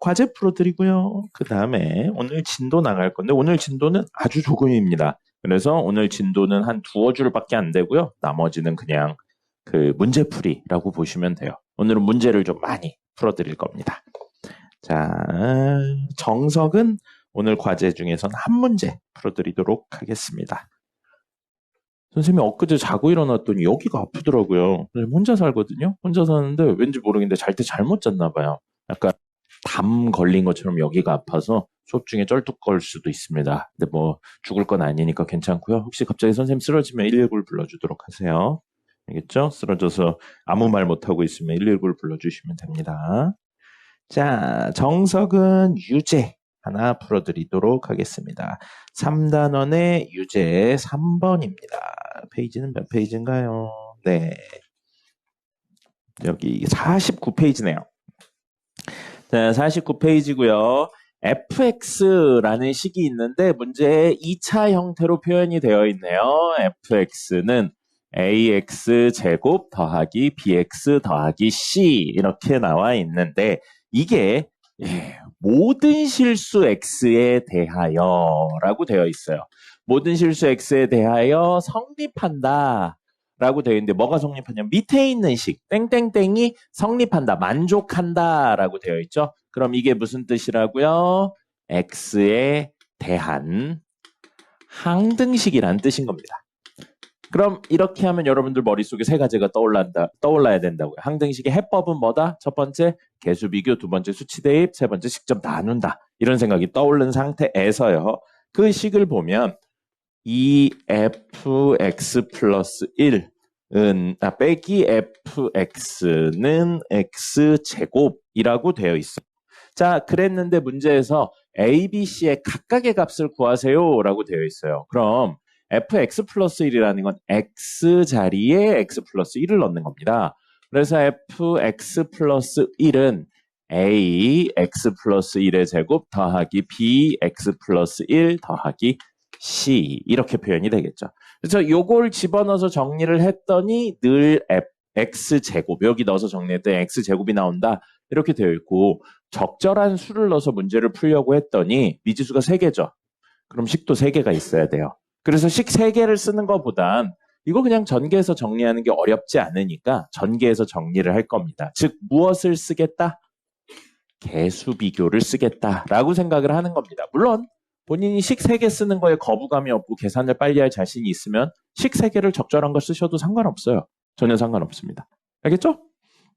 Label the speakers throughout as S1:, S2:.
S1: 과제 풀어드리고요. 그 다음에 오늘 진도 나갈 건데 오늘 진도는 아주 조금입니다. 그래서 오늘 진도는 한 두어 줄밖에 안 되고요. 나머지는 그냥 그 문제풀이라고 보시면 돼요. 오늘은 문제를 좀 많이 풀어드릴 겁니다. 자, 정석은 오늘 과제 중에서는 한 문제 풀어드리도록 하겠습니다. 선생님이 엊그제 자고 일어났더니 여기가 아프더라고요. 혼자 살거든요. 혼자 사는데 왠지 모르겠는데 잘 때 잘못 잤나 봐요. 약간 담 걸린 것처럼 여기가 아파서 수업 중에 쩔뚝거릴 수도 있습니다. 근데 뭐 죽을 건 아니니까 괜찮고요. 혹시 갑자기 선생님 쓰러지면 119를 불러주도록 하세요. 알겠죠? 쓰러져서 아무 말 못하고 있으면 119를 불러주시면 됩니다. 자, 정석은 유제 하나 풀어드리도록 하겠습니다. 3단원의 유제 3번입니다. 페이지는 몇 페이지인가요? 네. 여기 49페이지네요. 자, 49페이지고요. fx라는 식이 있는데 문제에 2차 형태로 표현이 되어 있네요. fx는 ax제곱 더하기 bx 더하기 c 이렇게 나와 있는데 이게 모든 실수 x에 대하여 라고 되어 있어요. 모든 실수 x에 대하여 성립한다 라고 되어 있는데 뭐가 성립하냐면 밑에 있는 식 땡땡땡이 성립한다, 만족한다 라고 되어 있죠. 그럼 이게 무슨 뜻이라고요? x에 대한 항등식이란 뜻인 겁니다. 그럼 이렇게 하면 여러분들 머릿속에 세 가지가 떠올라야 된다고요. 항등식의 해법은 뭐다? 첫 번째, 개수 비교, 두 번째, 수치 대입, 세 번째, 직접 나눈다. 이런 생각이 떠오른 상태에서요. 그 식을 보면 2fx 플러스 1은 빼기 fx는 x제곱이라고 되어 있어요. 자, 그랬는데 문제에서 a, b, c의 각각의 값을 구하세요 라고 되어 있어요. 그럼 fx 플러스 1이라는 건 x 자리에 x 플러스 1을 넣는 겁니다. 그래서 fx 플러스 1은 a x 플러스 1의 제곱 더하기 b x 플러스 1 더하기 c 이렇게 표현이 되겠죠. 그래서 요걸 집어넣어서 정리를 했더니 늘 x제곱 여기 넣어서 정리했더니 x제곱이 나온다 이렇게 되어 있고 적절한 수를 넣어서 문제를 풀려고 했더니 미지수가 3개죠. 그럼 식도 3개가 있어야 돼요. 그래서 식 3개를 쓰는 것보단 이거 그냥 전개해서 정리하는 게 어렵지 않으니까 전개해서 정리를 할 겁니다. 즉 무엇을 쓰겠다? 개수 비교를 쓰겠다라고 생각을 하는 겁니다. 물론 본인이 식 3개 쓰는 거에 거부감이 없고 계산을 빨리 할 자신이 있으면 식 3개를 적절한 걸 쓰셔도 상관없어요. 전혀 상관없습니다. 알겠죠?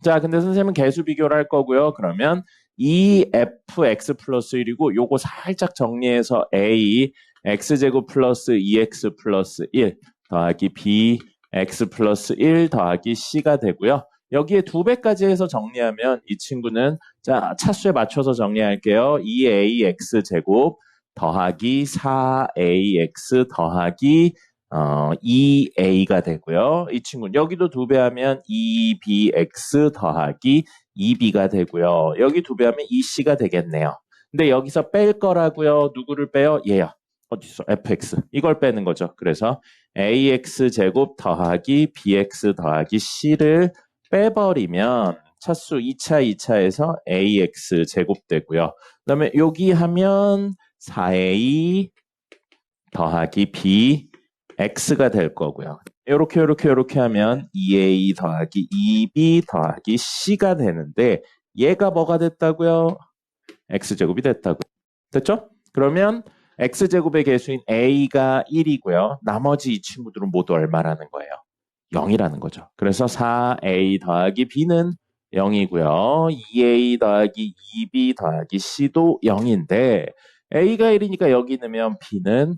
S1: 자, 근데 선생님은 개수 비교를 할 거고요. 그러면 2fx 플러스 1이고 요거 살짝 정리해서 a x제곱 플러스 2x 플러스 1 더하기 b x 플러스 1 더하기 c가 되고요. 여기에 2배까지 해서 정리하면 이 친구는 자 차수에 맞춰서 정리할게요. 2ax 제곱 더하기 4ax 더하기 2a가 되고요. 이 친구는 여기도 2배 하면 2bx 더하기 2b가 되고요. 여기 2배 하면 2c가 되겠네요. 근데 여기서 뺄 거라고요. 누구를 빼요? 얘요. 어딨어? fx. 이걸 빼는 거죠. 그래서 ax 제곱 더하기 bx 더하기 c를 빼버리면 차수 2차에서 ax 제곱 되고요. 그 다음에 여기 하면 4a 더하기 b x가 될 거고요. 이렇게 하면 2a 더하기 2b 더하기 c가 되는데 얘가 뭐가 됐다고요? x제곱이 됐다고요. 됐죠? 그러면 x제곱의 개수인 a가 1이고요. 나머지 이 친구들은 모두 얼마라는 거예요? 0이라는 거죠. 그래서 4a 더하기 b는 0이고요. 2a 더하기 2b 더하기 c도 0인데 a가 1이니까 여기 넣으면 b는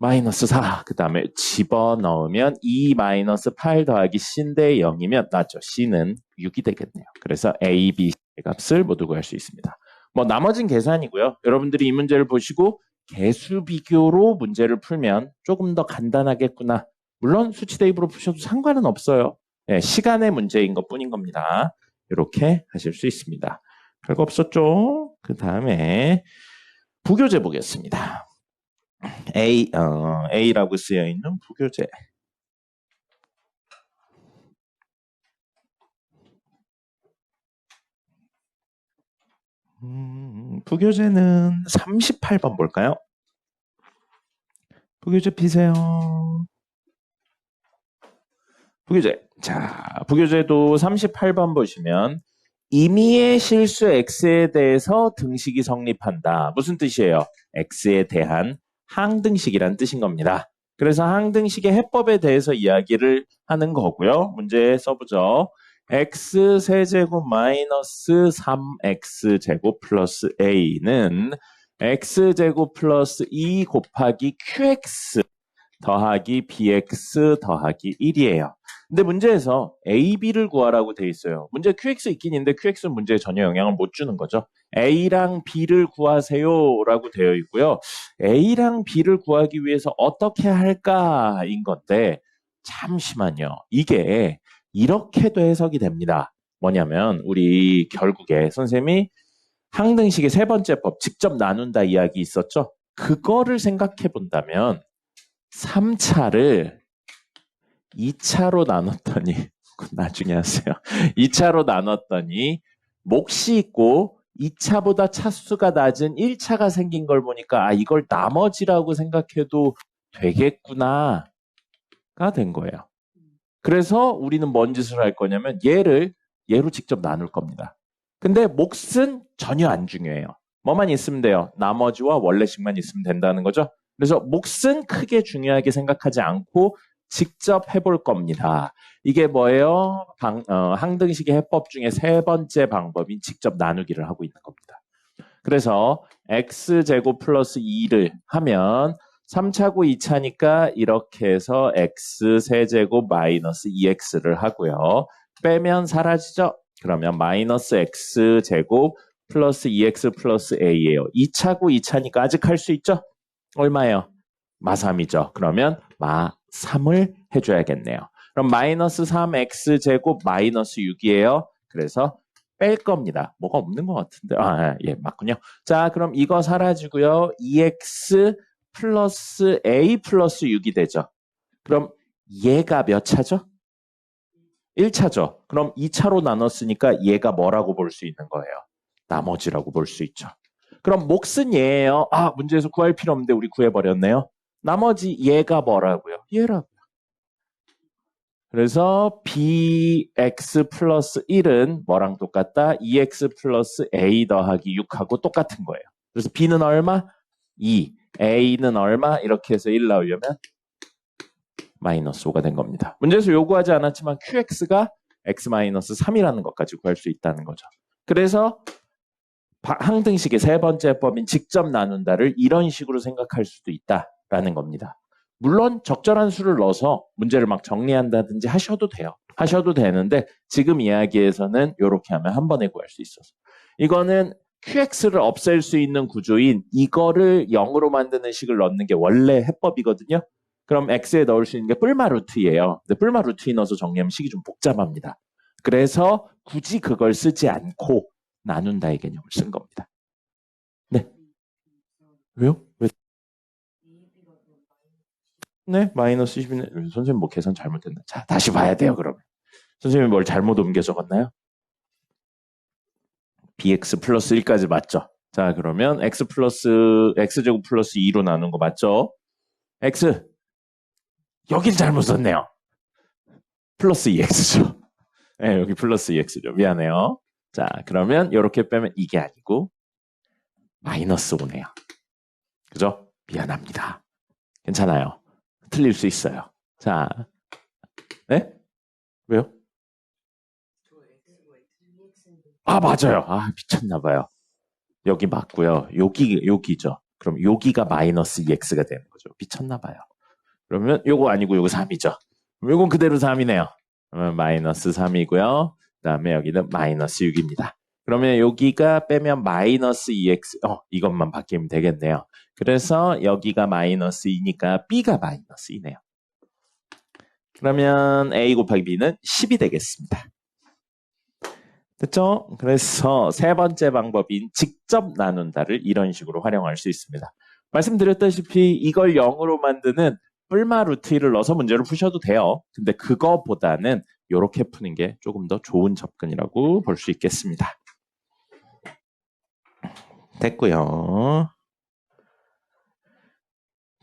S1: 마이너스 4. 그 다음에 집어넣으면 2 마이너스 8 더하기 c인데 0이면 맞죠. c는 6이 되겠네요. 그래서 a, b, c의 값을 모두 구할 수 있습니다. 뭐 나머진 계산이고요. 여러분들이 이 문제를 보시고 개수 비교로 문제를 풀면 조금 더 간단하겠구나. 물론 수치 대입으로 푸셔도 상관은 없어요. 네, 시간의 문제인 것뿐인 겁니다. 이렇게 하실 수 있습니다. 별거 없었죠? 그 다음에 부교재 보겠습니다. A라고 쓰여 있는 부교재. 부교재는 38번 볼까요? 부교재 피세요. 부교재. 자, 부교재도 38번 보시면 임의의 실수 x에 대해서 등식이 성립한다. 무슨 뜻이에요? x에 대한 항등식이란 뜻인 겁니다. 그래서 항등식의 해법에 대해서 이야기를 하는 거고요. 문제 써보죠. x 세제곱 마이너스 3x제곱 플러스 a는 x제곱 플러스 2 곱하기 qx 더하기 bx 더하기 1이에요. 근데 문제에서 a, b를 구하라고 돼 있어요. 문제 qx 있긴 있는데 qx는 문제에 전혀 영향을 못 주는 거죠. a랑 b를 구하세요 라고 되어 있고요. a랑 b를 구하기 위해서 어떻게 할까인 건데 잠시만요. 이게 이렇게도 해석이 됩니다. 뭐냐면 우리 결국에 선생님이 항등식의 세 번째 법 직접 나눈다 이야기 있었죠. 그거를 생각해 본다면 3차를 2차로 나눴더니 나중에 하세요. 2차로 나눴더니 몫이 있고 2차보다 차수가 낮은 1차가 생긴 걸 보니까 아 이걸 나머지라고 생각해도 되겠구나가 된 거예요. 그래서 우리는 뭔 짓을 할 거냐면 얘로 직접 나눌 겁니다. 근데 몫은 전혀 안 중요해요. 뭐만 있으면 돼요. 나머지와 원래식만 있으면 된다는 거죠. 그래서 몫은 크게 중요하게 생각하지 않고 직접 해볼 겁니다. 이게 뭐예요? 항등식의 해법 중에 세 번째 방법인 직접 나누기를 하고 있는 겁니다. 그래서 x제곱 플러스 2를 하면 3차고 2차니까 이렇게 해서 x세제곱 마이너스 2x를 하고요. 빼면 사라지죠? 그러면 마이너스 x제곱 플러스 2x 플러스 a예요. 2차고 2차니까 아직 할 수 있죠? 얼마예요? 마3이죠. 그러면 마3을 해줘야겠네요. 그럼 마이너스 3x제곱 마이너스 6이에요. 그래서 뺄 겁니다. 뭐가 없는 것 같은데. 예, 맞군요. 자, 그럼 이거 사라지고요. 2x 플러스 a 플러스 6이 되죠. 그럼 얘가 몇 차죠? 1차죠. 그럼 2차로 나눴으니까 얘가 뭐라고 볼 수 있는 거예요? 나머지라고 볼 수 있죠. 그럼 몫은 얘예요. 문제에서 구할 필요 없는데 우리 구해버렸네요. 나머지 얘가 뭐라고요? 얘라고요. 그래서 bx 플러스 1은 뭐랑 똑같다? 2x 플러스 a 더하기 6하고 똑같은 거예요. 그래서 b는 얼마? 2. a는 얼마? 이렇게 해서 1 나오려면 마이너스 5가 된 겁니다. 문제에서 요구하지 않았지만 qx가 x-3이라는 것까지 구할 수 있다는 거죠. 그래서 항등식의 세 번째 법인 직접 나눈다를 이런 식으로 생각할 수도 있다라는 겁니다. 물론 적절한 수를 넣어서 문제를 막 정리한다든지 하셔도 돼요. 하셔도 되는데 지금 이야기에서는 이렇게 하면 한 번에 구할 수 있어서. 이거는 qx를 없앨 수 있는 구조인 이거를 0으로 만드는 식을 넣는 게 원래 해법이거든요. 그럼 x에 넣을 수 있는 게 뿔마 루트예요. 근데 뿔마 루트에 넣어서 정리하면 식이 좀 복잡합니다. 그래서 굳이 그걸 쓰지 않고 나눈다의 개념을 쓴 겁니다. 네. 왜요? 왜? 네, 마이너스 10이네. 선생님 뭐 계산 잘못했나? 자, 다시 봐야 돼요, 그러면. 선생님이 뭘 잘못 옮겨 적었나요? bx 플러스 1까지 맞죠? 자, 그러면 x제곱 플러스 2로 나눈 거 맞죠? x, 여길 잘못 썼네요. 플러스 2x죠. 네, 여기 플러스 2x죠. 미안해요. 자, 그러면 이렇게 빼면 이게 아니고 마이너스 5네요. 그죠? 미안합니다. 괜찮아요. 틀릴 수 있어요. 자, 네? 왜요? 맞아요. 미쳤나봐요. 여기 맞고요. 여기죠. 그럼 여기가 마이너스 2x가 되는 거죠. 미쳤나봐요. 그러면 요거 아니고 요거 3이죠. 그럼 요건 그대로 3이네요. 그러면 마이너스 3이고요. 그 다음에 여기는 마이너스 6입니다. 그러면 여기가 빼면 마이너스 2x, 이것만 바뀌면 되겠네요. 그래서 여기가 마이너스 2니까 b가 마이너스 2네요. 그러면 a 곱하기 b는 10이 되겠습니다. 됐죠? 그래서 세 번째 방법인 직접 나눈다를 이런 식으로 활용할 수 있습니다. 말씀드렸다시피 이걸 0으로 만드는 뿔마 루트 1을 넣어서 문제를 푸셔도 돼요. 근데 그거보다는 이렇게 푸는 게 조금 더 좋은 접근이라고 볼 수 있겠습니다. 됐고요.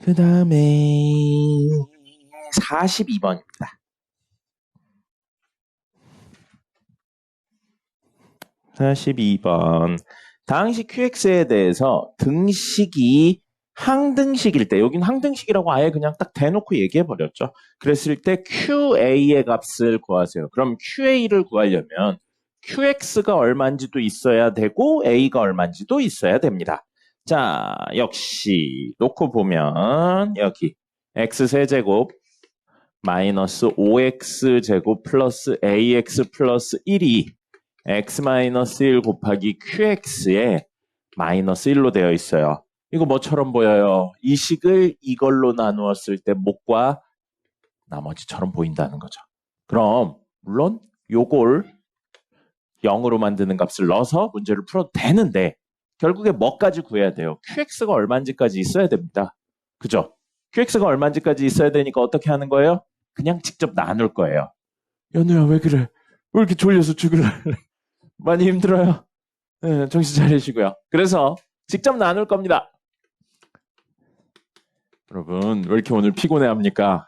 S1: 그 다음에 42번입니다. 42번. 당시 QX에 대해서 등식이 항등식일 때, 여긴 항등식이라고 아예 그냥 딱 대놓고 얘기해버렸죠. 그랬을 때 QA의 값을 구하세요. 그럼 QA를 구하려면 QX가 얼마인지도 있어야 되고 A가 얼마인지도 있어야 됩니다. 자, 역시 놓고 보면 여기 X세제곱 마이너스 5X제곱 플러스 AX 플러스 1이 X-1 곱하기 QX에 마이너스 1로 되어 있어요. 이거 뭐처럼 보여요? 이 식을 이걸로 나누었을 때 목과 나머지처럼 보인다는 거죠. 그럼 물론 요걸 0으로 만드는 값을 넣어서 문제를 풀어도 되는데 결국에 뭐까지 구해야 돼요? QX가 얼마인지까지 있어야 됩니다. 그죠? QX가 얼마인지까지 있어야 되니까 어떻게 하는 거예요? 그냥 직접 나눌 거예요. 연우야 왜 그래? 왜 이렇게 졸려서 죽을래? 많이 힘들어요. 네, 정신 차리시고요. 그래서 직접 나눌 겁니다. 여러분 왜 이렇게 오늘 피곤해합니까?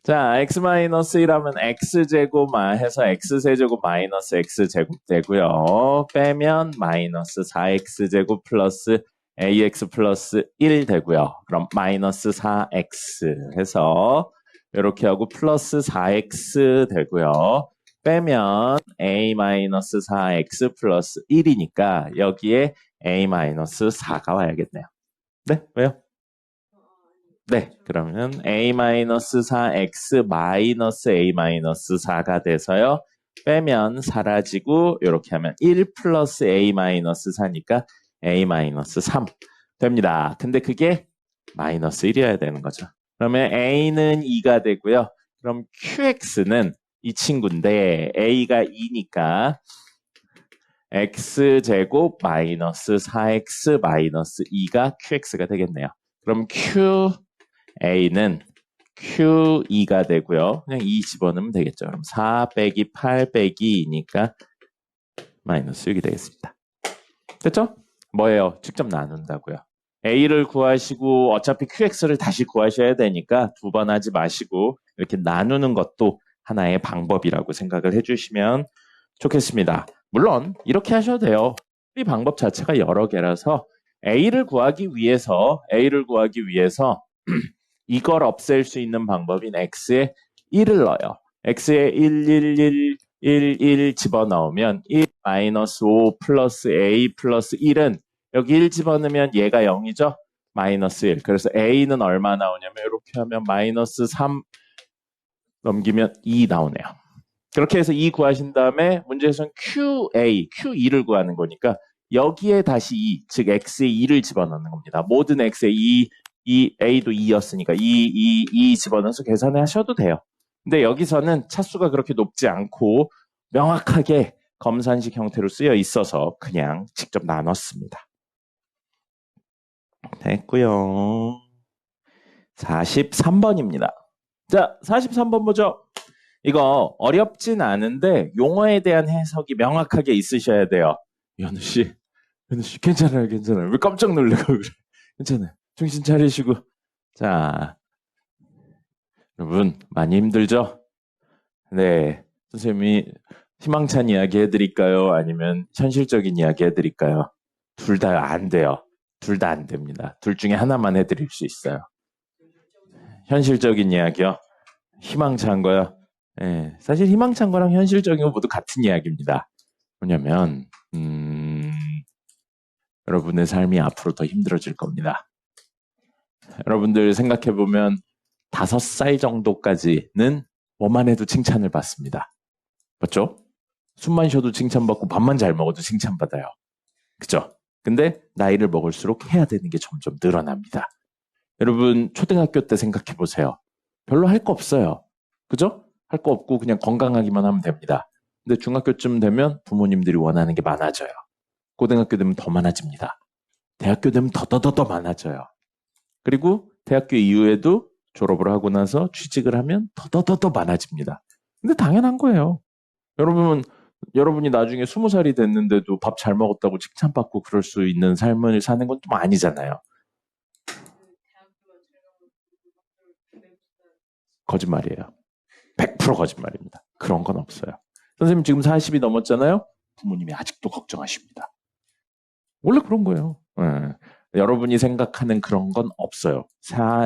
S1: 자, x-1하면 x제곱 해서 x세제곱 마이너스 x제곱 되고요. 빼면 마이너스 4x제곱 플러스 ax 플러스 1 되고요. 그럼 마이너스 4x 해서 이렇게 하고 플러스 4x 되고요. 빼면 a 마이너스 4x 플러스 1이니까 여기에 a 마이너스 4가 와야겠네요. 네? 왜요? 네, 그러면 a-4x 마이너스 a-4가 돼서요. 빼면 사라지고 이렇게 하면 1 플러스 a-4니까 a-3 됩니다. 근데 그게 마이너스 1이어야 되는 거죠. 그러면 a는 2가 되고요. 그럼 qx는 이 친구인데 a가 2니까 x제곱 마이너스 4x 마이너스 2가 qx가 되겠네요. 그럼 QA는 Q2가 되고요. 그냥 2 집어넣으면 되겠죠. 그럼 4 빼기 8 빼기 2니까 마이너스 6이 되겠습니다. 됐죠? 뭐예요? 직접 나눈다고요. A를 구하시고 어차피 QX를 다시 구하셔야 되니까 두 번 하지 마시고 이렇게 나누는 것도 하나의 방법이라고 생각을 해주시면 좋겠습니다. 물론 이렇게 하셔도 돼요. 이 방법 자체가 여러 개라서 A를 구하기 위해서 이걸 없앨 수 있는 방법인 X에 1을 넣어요. X에 1 집어넣으면 1 마이너스 5 플러스 A 플러스 1은 여기 1 집어넣으면 얘가 0이죠? 마이너스 1. 그래서 A는 얼마 나오냐면 이렇게 하면 마이너스 3 넘기면 2 나오네요. 그렇게 해서 2 구하신 다음에 문제에서는 Q2를 구하는 거니까 여기에 다시 2, 즉 X에 2를 집어넣는 겁니다. 모든 X에 2, A도 2였으니까 2 집어넣어서 계산을 하셔도 돼요. 근데 여기서는 차수가 그렇게 높지 않고 명확하게 검산식 형태로 쓰여 있어서 그냥 직접 나눴습니다. 됐고요. 43번입니다. 자, 43번 보죠. 이거 어렵진 않은데 용어에 대한 해석이 명확하게 있으셔야 돼요. 연우 씨, 괜찮아요. 왜 깜짝 놀래고 그래? 괜찮아요. 정신 차리시고. 자, 여러분 많이 힘들죠? 네, 선생님이 희망찬 이야기 해드릴까요? 아니면 현실적인 이야기 해드릴까요? 둘 다 안 돼요. 둘 다 안 됩니다. 둘 중에 하나만 해드릴 수 있어요. 현실적인 이야기요? 희망찬 거요? 네, 사실 희망찬 거랑 현실적인 거 모두 같은 이야기입니다. 뭐냐면 여러분의 삶이 앞으로 더 힘들어질 겁니다. 여러분들 생각해보면 5살 정도까지는 뭐만 해도 칭찬을 받습니다. 맞죠? 숨만 쉬어도 칭찬받고 밥만 잘 먹어도 칭찬받아요. 그죠? 근데 나이를 먹을수록 해야 되는 게 점점 늘어납니다. 여러분 초등학교 때 생각해보세요. 별로 할 거 없어요. 그죠? 할 거 없고 그냥 건강하기만 하면 됩니다. 근데 중학교쯤 되면 부모님들이 원하는 게 많아져요. 고등학교 되면 더 많아집니다. 대학교 되면 더 많아져요. 그리고 대학교 이후에도 졸업을 하고 나서 취직을 하면 더 많아집니다. 근데 당연한 거예요. 여러분 여러분이 나중에 20살이 됐는데도 밥 잘 먹었다고 칭찬받고 그럴 수 있는 삶을 사는 건 좀 아니잖아요. 거짓말이에요. 100% 거짓말입니다. 그런 건 없어요. 선생님 지금 40이 넘었잖아요. 부모님이 아직도 걱정하십니다. 원래 그런 거예요. 여러분이 생각하는 그런 건 없어요.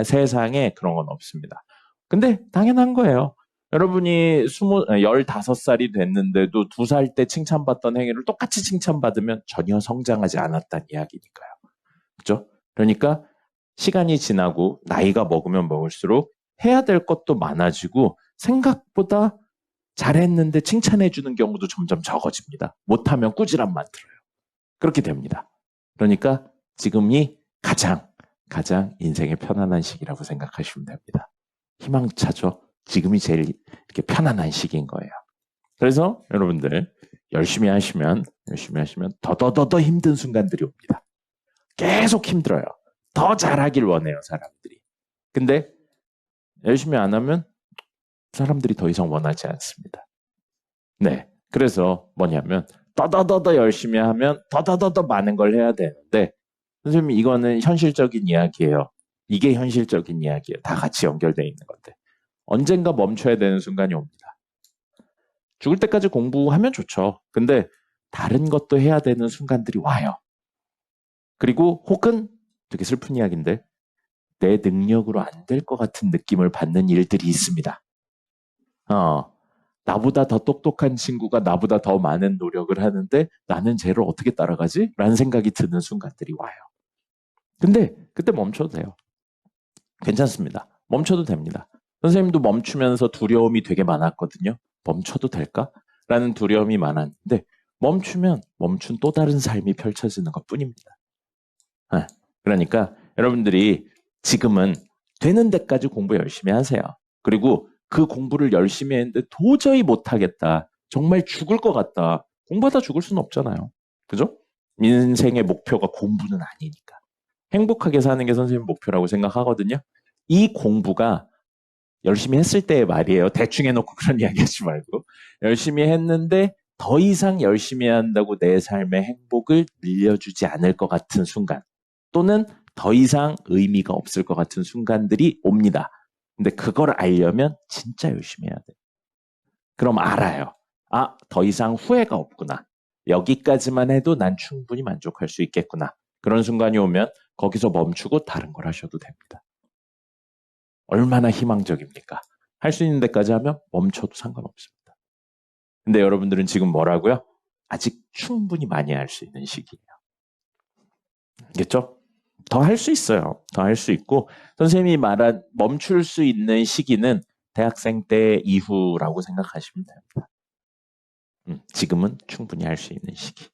S1: 세상에 그런 건 없습니다. 근데 당연한 거예요. 여러분이 15살이 됐는데도 2살 때 칭찬받던 행위를 똑같이 칭찬받으면 전혀 성장하지 않았다는 이야기니까요. 그죠? 그러니까 시간이 지나고 나이가 먹으면 먹을수록 해야 될 것도 많아지고 생각보다 잘했는데 칭찬해 주는 경우도 점점 적어집니다. 못하면 꾸지람만 들어요. 그렇게 됩니다. 그러니까 지금이 가장 인생의 편안한 시기라고 생각하시면 됩니다. 희망차죠. 지금이 제일 이렇게 편안한 시기인 거예요. 그래서 여러분들 열심히 하시면 더더더 힘든 순간들이 옵니다. 계속 힘들어요. 더 잘하길 원해요, 사람들이. 근데 열심히 안 하면 사람들이 더 이상 원하지 않습니다. 네. 그래서 뭐냐면 더더더 열심히 하면 더더더 많은 걸 해야 되는데 선생님 이거는 현실적인 이야기예요. 이게 현실적인 이야기예요. 다 같이 연결되어 있는 건데 언젠가 멈춰야 되는 순간이 옵니다. 죽을 때까지 공부하면 좋죠. 근데 다른 것도 해야 되는 순간들이 와요. 그리고 혹은 되게 슬픈 이야기인데 내 능력으로 안 될 것 같은 느낌을 받는 일들이 있습니다. 나보다 더 똑똑한 친구가 나보다 더 많은 노력을 하는데 나는 쟤를 어떻게 따라가지? 라는 생각이 드는 순간들이 와요. 근데 그때 멈춰도 돼요. 괜찮습니다. 멈춰도 됩니다. 선생님도 멈추면서 두려움이 되게 많았거든요. 멈춰도 될까? 라는 두려움이 많았는데 멈추면 멈춘 또 다른 삶이 펼쳐지는 것뿐입니다. 그러니까 여러분들이 지금은 되는 데까지 공부 열심히 하세요. 그리고 그 공부를 열심히 했는데 도저히 못하겠다. 정말 죽을 것 같다. 공부하다 죽을 수는 없잖아요. 그죠? 인생의 목표가 공부는 아니니까. 행복하게 사는 게 선생님 목표라고 생각하거든요. 이 공부가 열심히 했을 때의 말이에요. 대충 해놓고 그런 이야기 하지 말고. 열심히 했는데 더 이상 열심히 한다고 내 삶의 행복을 늘려주지 않을 것 같은 순간 또는 더 이상 의미가 없을 것 같은 순간들이 옵니다. 근데 그걸 알려면 진짜 열심히 해야 돼요. 그럼 알아요. 더 이상 후회가 없구나. 여기까지만 해도 난 충분히 만족할 수 있겠구나. 그런 순간이 오면 거기서 멈추고 다른 걸 하셔도 됩니다. 얼마나 희망적입니까? 할 수 있는 데까지 하면 멈춰도 상관없습니다. 근데 여러분들은 지금 뭐라고요? 아직 충분히 많이 할 수 있는 시기예요. 알겠죠? 더 할 수 있어요. 더 할 수 있고 선생님이 말한 멈출 수 있는 시기는 대학생 때 이후라고 생각하시면 됩니다. 지금은 충분히 할 수 있는 시기.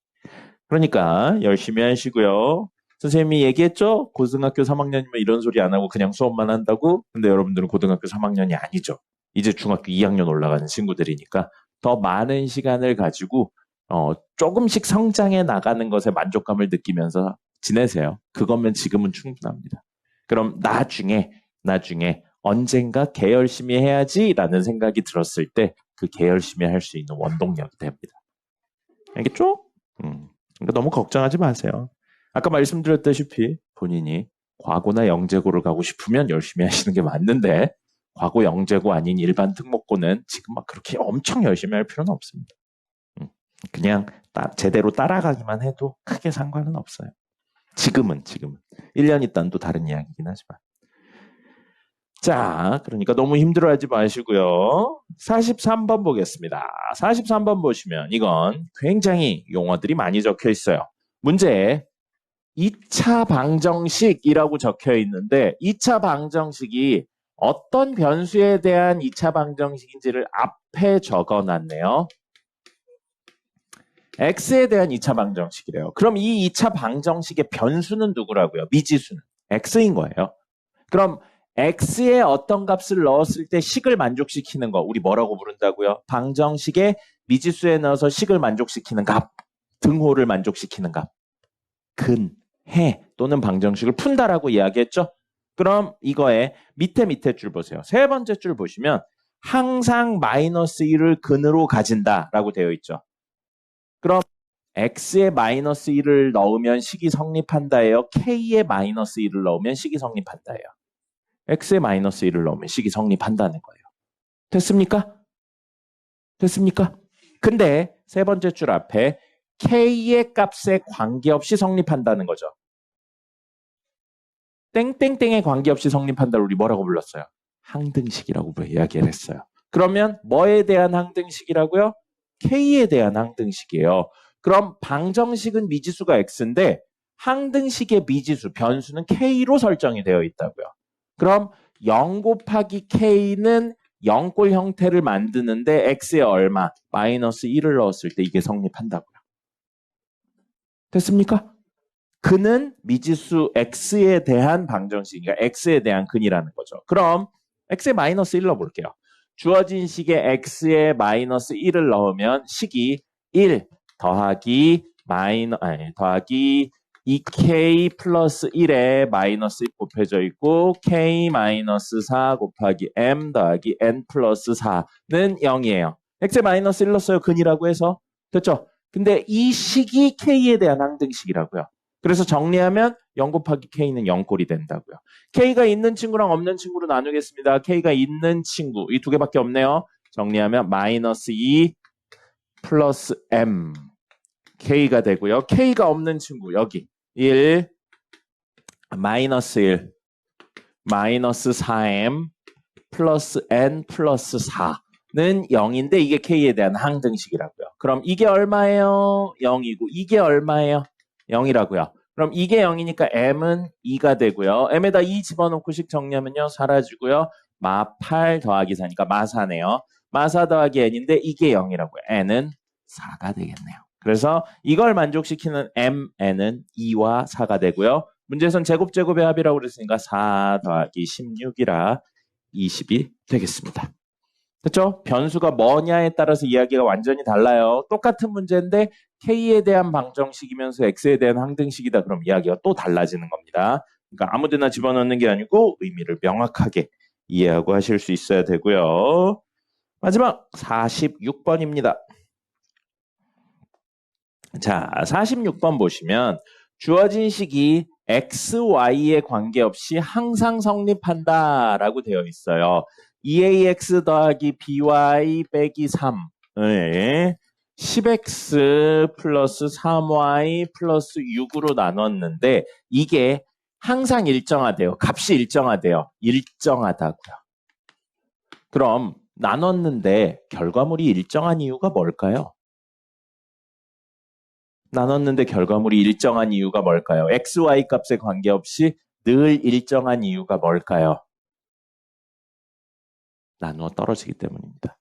S1: 그러니까 열심히 하시고요. 선생님이 얘기했죠? 고등학교 3학년이면 이런 소리 안 하고 그냥 수업만 한다고? 근데 여러분들은 고등학교 3학년이 아니죠. 이제 중학교 2학년 올라가는 친구들이니까 더 많은 시간을 가지고 조금씩 성장해 나가는 것에 만족감을 느끼면서 지내세요. 그거면 지금은 충분합니다. 그럼 나중에 언젠가 개 열심히 해야지라는 생각이 들었을 때 그 개 열심히 할 수 있는 원동력이 됩니다. 알겠죠? 그러니까 너무 걱정하지 마세요. 아까 말씀드렸다시피 본인이 과고나 영재고를 가고 싶으면 열심히 하시는 게 맞는데 과고 영재고 아닌 일반 특목고는 지금 막 그렇게 엄청 열심히 할 필요는 없습니다. 그냥 제대로 따라가기만 해도 크게 상관은 없어요. 지금은 1년 있다는 또 다른 이야기긴 하지만 자, 그러니까 너무 힘들어하지 마시고요. 43번 보겠습니다. 43번 보시면 이건 굉장히 용어들이 많이 적혀 있어요. 문제에 2차 방정식이라고 적혀 있는데 2차 방정식이 어떤 변수에 대한 2차 방정식인지를 앞에 적어놨네요. x에 대한 2차 방정식이래요. 그럼 이 2차 방정식의 변수는 누구라고요? 미지수는 x인 거예요. 그럼 x에 어떤 값을 넣었을 때 식을 만족시키는 거 우리 뭐라고 부른다고요? 방정식에 미지수에 넣어서 식을 만족시키는 값, 등호를 만족시키는 값, 근, 해 또는 방정식을 푼다라고 이야기했죠? 그럼 이거에 밑에 줄 보세요. 세 번째 줄 보시면 항상 마이너스 1을 근으로 가진다라고 되어 있죠. 그럼 x에 마이너스 1을 넣으면 식이 성립한다예요? k에 마이너스 1을 넣으면 식이 성립한다예요? x에 마이너스 1을 넣으면 식이 성립한다는 거예요. 됐습니까? 됐습니까? 근데 세 번째 줄 앞에 k의 값에 관계없이 성립한다는 거죠. 땡땡땡에 관계없이 성립한다를 우리 뭐라고 불렀어요? 항등식이라고 이야기를 했어요. 그러면 뭐에 대한 항등식이라고요? k에 대한 항등식이에요. 그럼 방정식은 미지수가 x인데 항등식의 미지수, 변수는 k로 설정이 되어 있다고요. 그럼 0 곱하기 k는 0꼴 형태를 만드는데 x에 얼마? 마이너스 1을 넣었을 때 이게 성립한다고요. 됐습니까? 근은 미지수 x에 대한 방정식이니까 x에 대한 근이라는 거죠. 그럼 x에 마이너스 1 넣어볼게요. 주어진 식에 x에 마이너스 1을 넣으면 식이 1 더하기 2k 플러스 1에 마이너스 1 곱해져 있고 k 마이너스 4 곱하기 m 더하기 n 플러스 4는 0이에요. x에 마이너스 1 넣었어요. 근이라고 해서. 됐죠? 근데 이 식이 k에 대한 항등식이라고요. 그래서 정리하면 0 곱하기 k는 0꼴이 된다고요. k가 있는 친구랑 없는 친구로 나누겠습니다. k가 있는 친구, 이 두 개밖에 없네요. 정리하면 마이너스 2 플러스 m k가 되고요. k가 없는 친구 여기 1 마이너스 1 마이너스 4m 플러스 n 플러스 4는 0인데 이게 k에 대한 항등식이라고요. 그럼 이게 얼마예요? 0이고 이게 얼마예요? 0이라고요. 그럼 이게 0이니까 m은 2가 되고요. m에다 2 집어넣고 식 정리하면요. 사라지고요. 마 8 더하기 4니까 마 4네요. 마 4 더하기 n인데 이게 0이라고요. n은 4가 되겠네요. 그래서 이걸 만족시키는 mn은 2와 4가 되고요. 문제에선 제곱제곱의 합이라고 그랬으니까 4 더하기 16이라 20이 되겠습니다. 그렇죠? 변수가 뭐냐에 따라서 이야기가 완전히 달라요. 똑같은 문제인데 k에 대한 방정식이면서 x에 대한 항등식이다. 그럼 이야기가 또 달라지는 겁니다. 그러니까 아무데나 집어넣는 게 아니고 의미를 명확하게 이해하고 하실 수 있어야 되고요. 마지막 46번입니다. 자, 46번 보시면 주어진 식이 x, y에 관계없이 항상 성립한다라고 되어 있어요. 2ax 더하기 by 빼기 3을 10x 플러스 3y 플러스 6으로 나눴는데 이게 항상 일정하대요. 값이 일정하대요. 일정하다고요. 그럼 나눴는데 결과물이 일정한 이유가 뭘까요? 나눴는데 결과물이 일정한 이유가 뭘까요? x, y 값에 관계없이 늘 일정한 이유가 뭘까요? 나누어 떨어지기 때문입니다.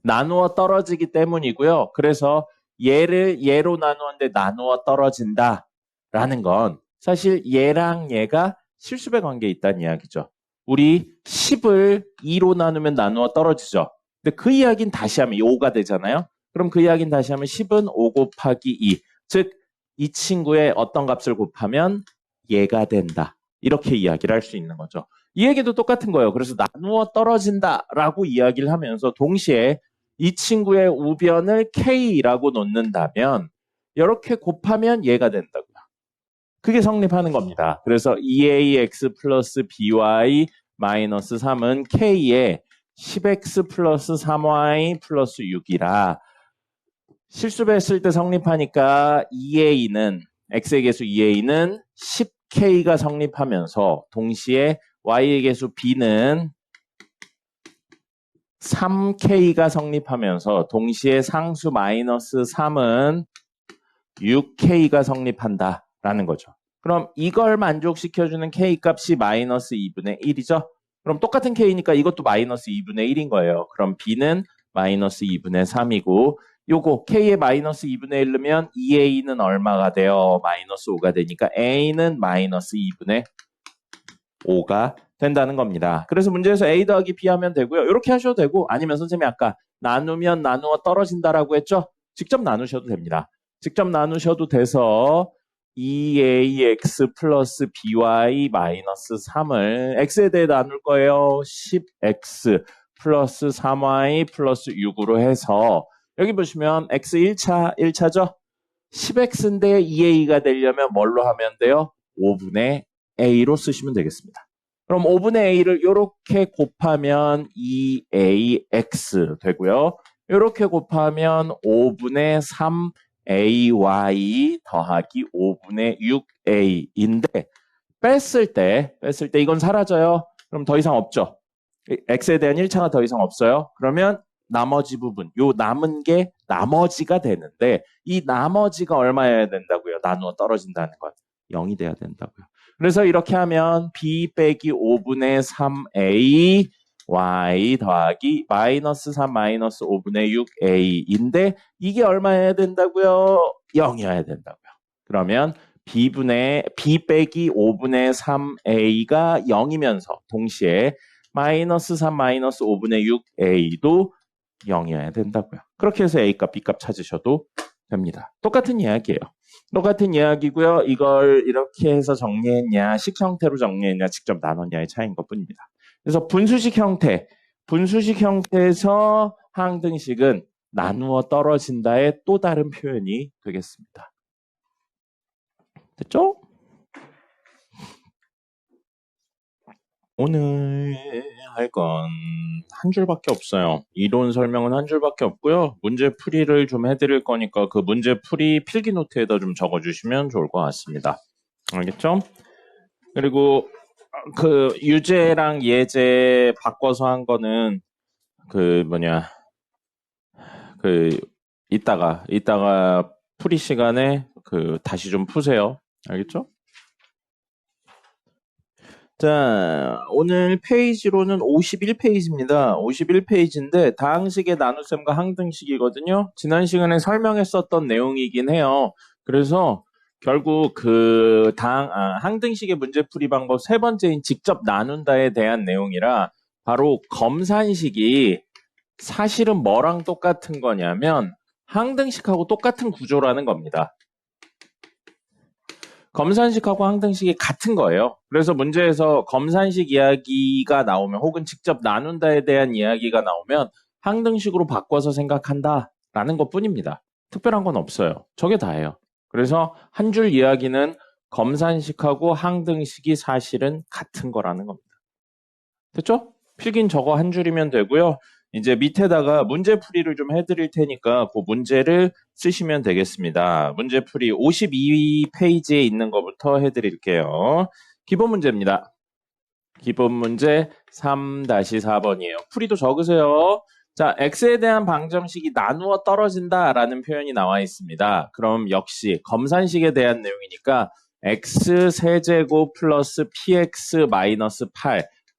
S1: 나누어 떨어지기 때문이고요. 그래서 얘를 얘로 나누었는데 나누어 떨어진다라는 건 사실 얘랑 얘가 실수배 관계에 있다는 이야기죠. 우리 10을 2로 나누면 나누어 떨어지죠. 근데 그 이야기는 다시 하면 5가 되잖아요. 그럼 그 이야기는 다시 하면 10은 5 곱하기 2. 즉, 이 친구의 어떤 값을 곱하면 얘가 된다. 이렇게 이야기를 할 수 있는 거죠. 이 얘기도 똑같은 거예요. 그래서 나누어 떨어진다라고 이야기를 하면서 동시에 이 친구의 우변을 k라고 놓는다면 이렇게 곱하면 얘가 된다고요. 그게 성립하는 겁니다. 그래서 2ax 플러스 by 마이너스 3은 k에 10x 플러스 3y 플러스 6이라 실수배했을 때 성립하니까 2a는 x의 개수 2a는 10k가 성립하면서 동시에 y의 개수 b는 3k가 성립하면서 동시에 상수 마이너스 3은 6k가 성립한다라는 거죠. 그럼 이걸 만족시켜주는 k 값이 마이너스 2분의 1이죠. 그럼 똑같은 k니까 이것도 마이너스 2분의 1인 거예요. 그럼 b는 마이너스 2분의 3이고 요거 k에 마이너스 2분의 1 넣으면 2a는 얼마가 돼요? 마이너스 5가 되니까 a는 마이너스 2분의 5가 된다는 겁니다. 그래서 문제에서 a 더하기 b 하면 되고요. 이렇게 하셔도 되고 아니면 선생님이 아까 나누면 나누어 떨어진다라고 했죠? 직접 나누셔도 됩니다. 직접 나누셔도 돼서 2ax 플러스 by 마이너스 3을 x에 대해 나눌 거예요. 10x 플러스 3y 플러스 6으로 해서 여기 보시면 x 1차죠? 10x인데 2a가 되려면 뭘로 하면 돼요? 5분의 a로 쓰시면 되겠습니다. 그럼 5분의 a를 이렇게 곱하면 2ax 되고요. 이렇게 곱하면 5분의 3ay 더하기 5분의 6a인데 뺐을 때 이건 사라져요. 그럼 더 이상 없죠. x에 대한 1차가 더 이상 없어요. 그러면 나머지 부분, 요 남은 게 나머지가 되는데 이 나머지가 얼마여야 된다고요? 나누어 떨어진다는 건 0이 돼야 된다고요. 그래서 이렇게 하면 b 빼기 5분의 3a y 더하기 마이너스 3 마이너스 5분의 6a인데 이게 얼마여야 된다고요? 0이어야 된다고요. 그러면 b 빼기 5분의 3a가 0이면서 동시에 마이너스 3 마이너스 5분의 6a도 0이어야 된다고요. 그렇게 해서 a값, b값 찾으셔도 됩니다. 똑같은 이야기예요. 똑같은 이야기고요. 이걸 이렇게 해서 정리했냐, 식 형태로 정리했냐, 직접 나눴냐의 차이인 것뿐입니다. 그래서 분수식 형태에서 항등식은 나누어 떨어진다의 또 다른 표현이 되겠습니다. 됐죠? 오늘 할 건 한 줄밖에 없어요. 이론 설명은 한 줄밖에 없고요. 문제 풀이를 좀 해드릴 거니까 그 문제 풀이 필기 노트에다 좀 적어주시면 좋을 것 같습니다. 알겠죠? 그리고 그 유제랑 예제 바꿔서 한 거는 이따가 풀이 시간에 다시 좀 푸세요. 알겠죠? 자, 오늘 페이지로는 51페이지입니다. 51페이지인데 다항식의 나눗셈과 항등식이거든요. 지난 시간에 설명했었던 내용이긴 해요. 그래서 결국 항등식의 문제풀이 방법 세 번째인 직접 나눈다에 대한 내용이라 바로 검산식이 사실은 뭐랑 똑같은 거냐면 항등식하고 똑같은 구조라는 겁니다. 검산식하고 항등식이 같은 거예요. 그래서 문제에서 검산식 이야기가 나오면 혹은 직접 나눈다에 대한 이야기가 나오면 항등식으로 바꿔서 생각한다라는 것뿐입니다. 특별한 건 없어요. 저게 다예요. 그래서 한 줄 이야기는 검산식하고 항등식이 사실은 같은 거라는 겁니다. 됐죠? 필기는 저거 한 줄이면 되고요. 이제 밑에다가 문제풀이를 좀 해드릴 테니까 그 문제를 쓰시면 되겠습니다. 문제풀이 52페이지에 있는 것부터 해드릴게요. 기본 문제입니다. 기본 문제 3-4번이에요. 풀이도 적으세요. 자, x에 대한 방정식이 나누어 떨어진다라는 표현이 나와 있습니다. 그럼 역시 검산식에 대한 내용이니까 x 세제곱 플러스 px 마이너스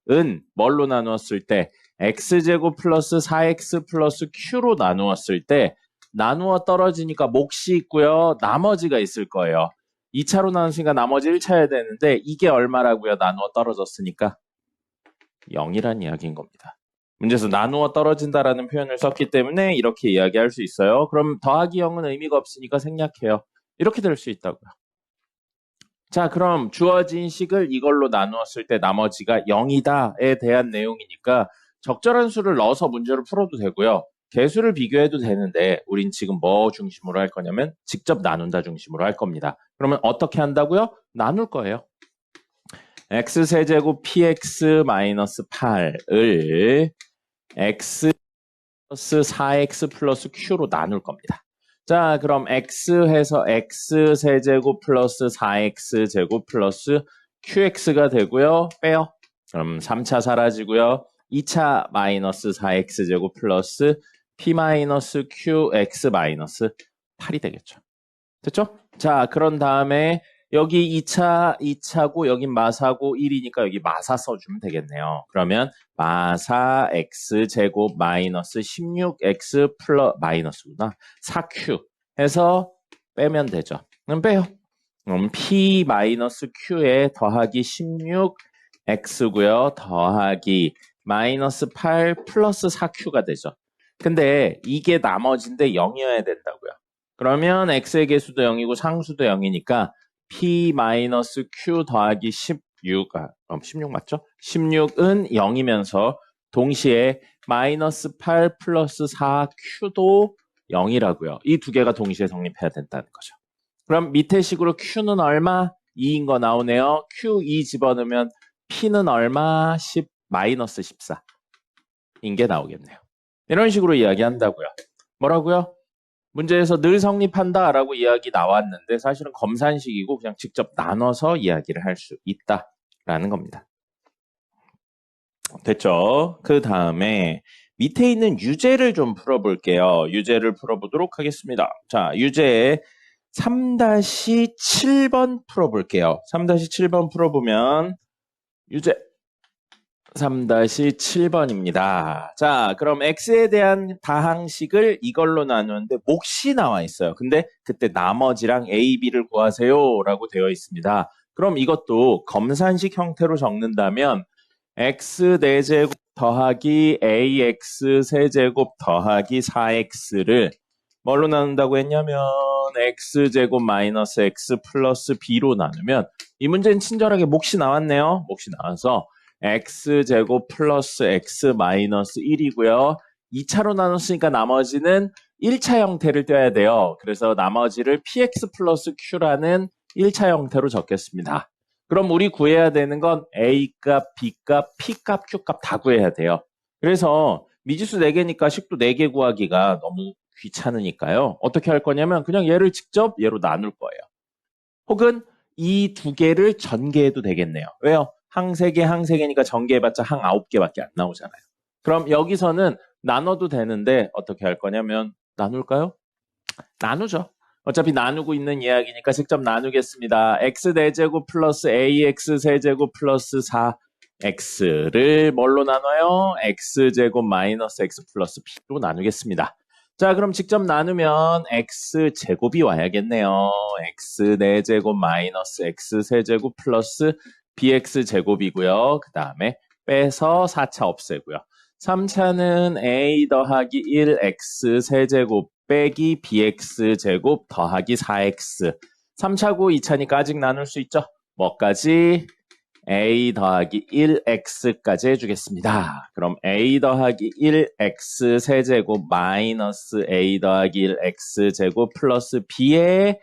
S1: 8은 뭘로 나누었을 때 x제곱 플러스 4x 플러스 q로 나누었을 때 나누어 떨어지니까 몫이 있고요. 나머지가 있을 거예요. 2차로 나눴으니까 나머지 1차여야 되는데 이게 얼마라고요? 나누어 떨어졌으니까 0이란 이야기인 겁니다. 문제에서 나누어 떨어진다라는 표현을 썼기 때문에 이렇게 이야기할 수 있어요. 그럼 더하기 0은 의미가 없으니까 생략해요. 이렇게 될 수 있다고요. 자, 그럼 주어진 식을 이걸로 나누었을 때 나머지가 0이다에 대한 내용이니까 적절한 수를 넣어서 문제를 풀어도 되고요. 개수를 비교해도 되는데 우린 지금 뭐 중심으로 할 거냐면 직접 나눈다 중심으로 할 겁니다. 그러면 어떻게 한다고요? 나눌 거예요. x세제곱 px 마이너스 8을 x 플러스 4x 플러스 q로 나눌 겁니다. 자, 그럼 x 해서 x세제곱 플러스 4x 제곱 플러스 qx가 되고요. 빼요. 그럼 3차 사라지고요. 2차 마이너스 4x 제곱 플러스 p 마이너스 qx 마이너스 8이 되겠죠. 됐죠? 자, 그런 다음에 여기 2차고 여기 마사고 1이니까 여기 마사 써주면 되겠네요. 그러면 마사 x제곱 마이너스 16x 플러스 마이너스구나. 4q 해서 빼면 되죠. 그럼 빼요. 그럼 p 마이너스 q에 더하기 16x고요. 더하기 마이너스 8 플러스 4q가 되죠. 근데 이게 나머지인데 0이어야 된다고요. 그러면 x의 개수도 0이고 상수도 0이니까 p-q 더하기 16 맞죠? 16은 0이면서 동시에 마이너스 8 플러스 4q도 0이라고요. 이 두 개가 동시에 성립해야 된다는 거죠. 그럼 밑에 식으로 Q는 얼마? 2인 거 나오네요. Q2 집어넣으면 P는 얼마? 10 마이너스 14인 게 나오겠네요. 이런 식으로 이야기한다고요. 뭐라고요? 문제에서 늘 성립한다라고 이야기 나왔는데 사실은 검산식이고 그냥 직접 나눠서 이야기를 할 수 있다라는 겁니다. 됐죠? 그 다음에 밑에 있는 유제를 좀 풀어볼게요. 유제를 풀어보도록 하겠습니다. 자, 유제 3-7번 풀어볼게요. 3-7번 풀어보면 유제 3-7번입니다. 자, 그럼 x에 대한 다항식을 이걸로 나누는데 몫이 나와 있어요. 근데 그때 나머지랑 a, b를 구하세요 라고 되어 있습니다. 그럼 이것도 검산식 형태로 적는다면 x 4제곱 더하기 ax 세제곱 더하기 4x를 뭘로 나눈다고 했냐면 x제곱 마이너스 x 플러스 b로 나누면 이 문제는 친절하게 몫이 나왔네요. 몫이 나와서 x제곱 플러스 x 마이너스 1이고요. 2차로 나눴으니까 나머지는 1차 형태를 떼야 돼요. 그래서 나머지를 px 플러스 q라는 1차 형태로 적겠습니다. 그럼 우리 구해야 되는 건 A값, B값, P값, Q값 다 구해야 돼요. 그래서 미지수 4개니까 식도 4개 구하기가 너무 귀찮으니까요. 어떻게 할 거냐면 그냥 얘를 직접 얘로 나눌 거예요. 혹은 이 두 개를 전개해도 되겠네요. 왜요? 항 3개, 항 3개니까 전개해봤자 항 9개밖에 안 나오잖아요. 그럼 여기서는 나눠도 되는데 어떻게 할 거냐면 나눌까요? 나누죠. 어차피 나누고 있는 이야기니까 직접 나누겠습니다. x 4제곱 플러스 ax 세제곱 플러스 4x를 뭘로 나눠요? x제곱 마이너스 x 플러스 b로 나누겠습니다. 자, 그럼 직접 나누면 x제곱이 와야겠네요. x 4제곱 마이너스 x 세제곱 플러스 bx제곱이고요. 그 다음에 빼서 4차 없애고요. 3차는 a 더하기 1x 세제곱 빼기 bx제곱 더하기 4x. 3차고 2차니까 아직 나눌 수 있죠? 뭐까지? a 더하기 1x까지 해주겠습니다. 그럼 a 더하기 1x 세제곱 마이너스 a 더하기 1x제곱 플러스 b의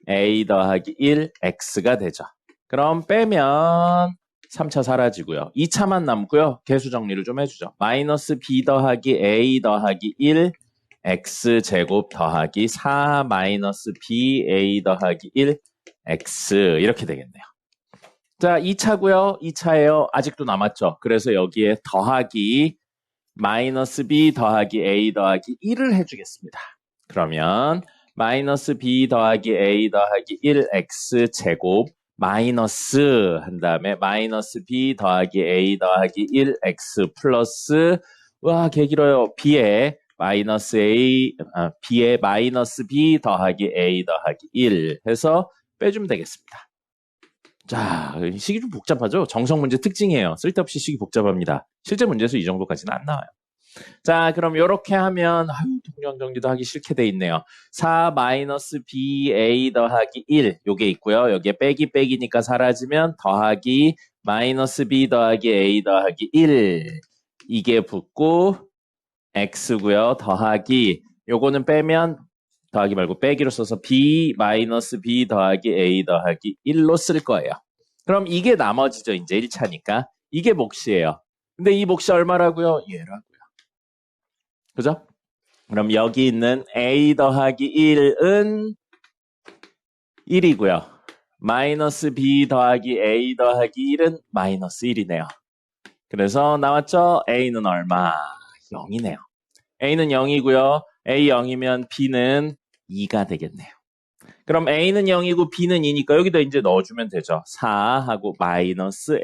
S1: a 더하기 1x가 되죠. 그럼 빼면 3차 사라지고요. 2차만 남고요. 개수 정리를 좀 해주죠. 마이너스 b 더하기 a 더하기 1 x제곱 더하기 4 마이너스 b a 더하기 1 x 이렇게 되겠네요. 자, 2차고요. 2차예요. 아직도 남았죠. 그래서 여기에 더하기 마이너스 b 더하기 a 더하기 1을 해주겠습니다. 그러면 마이너스 b 더하기 a 더하기 1x 제곱 마이너스 한 다음에 마이너스 b 더하기 a 더하기 1x 플러스 와, 개 길어요. b에 마이너스 b에 마이너스 b 더하기 a 더하기 1 해서 빼주면 되겠습니다. 자, 식이 좀 복잡하죠? 정성 문제 특징이에요. 쓸데없이 식이 복잡합니다. 실제 문제에서 이 정도까지는 안 나와요. 자, 그럼 이렇게 하면 동량 정리도 하기 싫게 돼 있네요. 4 마이너스 ba 더하기 1 요게 있고요. 여기에 빼기 빼기니까 사라지면 더하기 마이너스 b 더하기 a 더하기 1 이게 붙고 x고요. 더하기 요거는 빼면 더하기 말고 빼기로 써서 b 마이너스 b 더하기 a 더하기 1로 쓸 거예요. 그럼 이게 나머지죠. 이제 1차니까. 이게 몫이에요. 근데 이 몫이 얼마라고요? 얘라고요. 그죠? 그럼 여기 있는 a 더하기 1은 1이고요. 마이너스 b 더하기 a 더하기 1은 마이너스 1이네요. 그래서 나왔죠? a는 얼마? 0이네요. a는 0이고요. a 0이면 b는 2가 되겠네요. 그럼 a는 0이고 b는 2니까 여기다 이제 넣어주면 되죠. 4하고 마이너스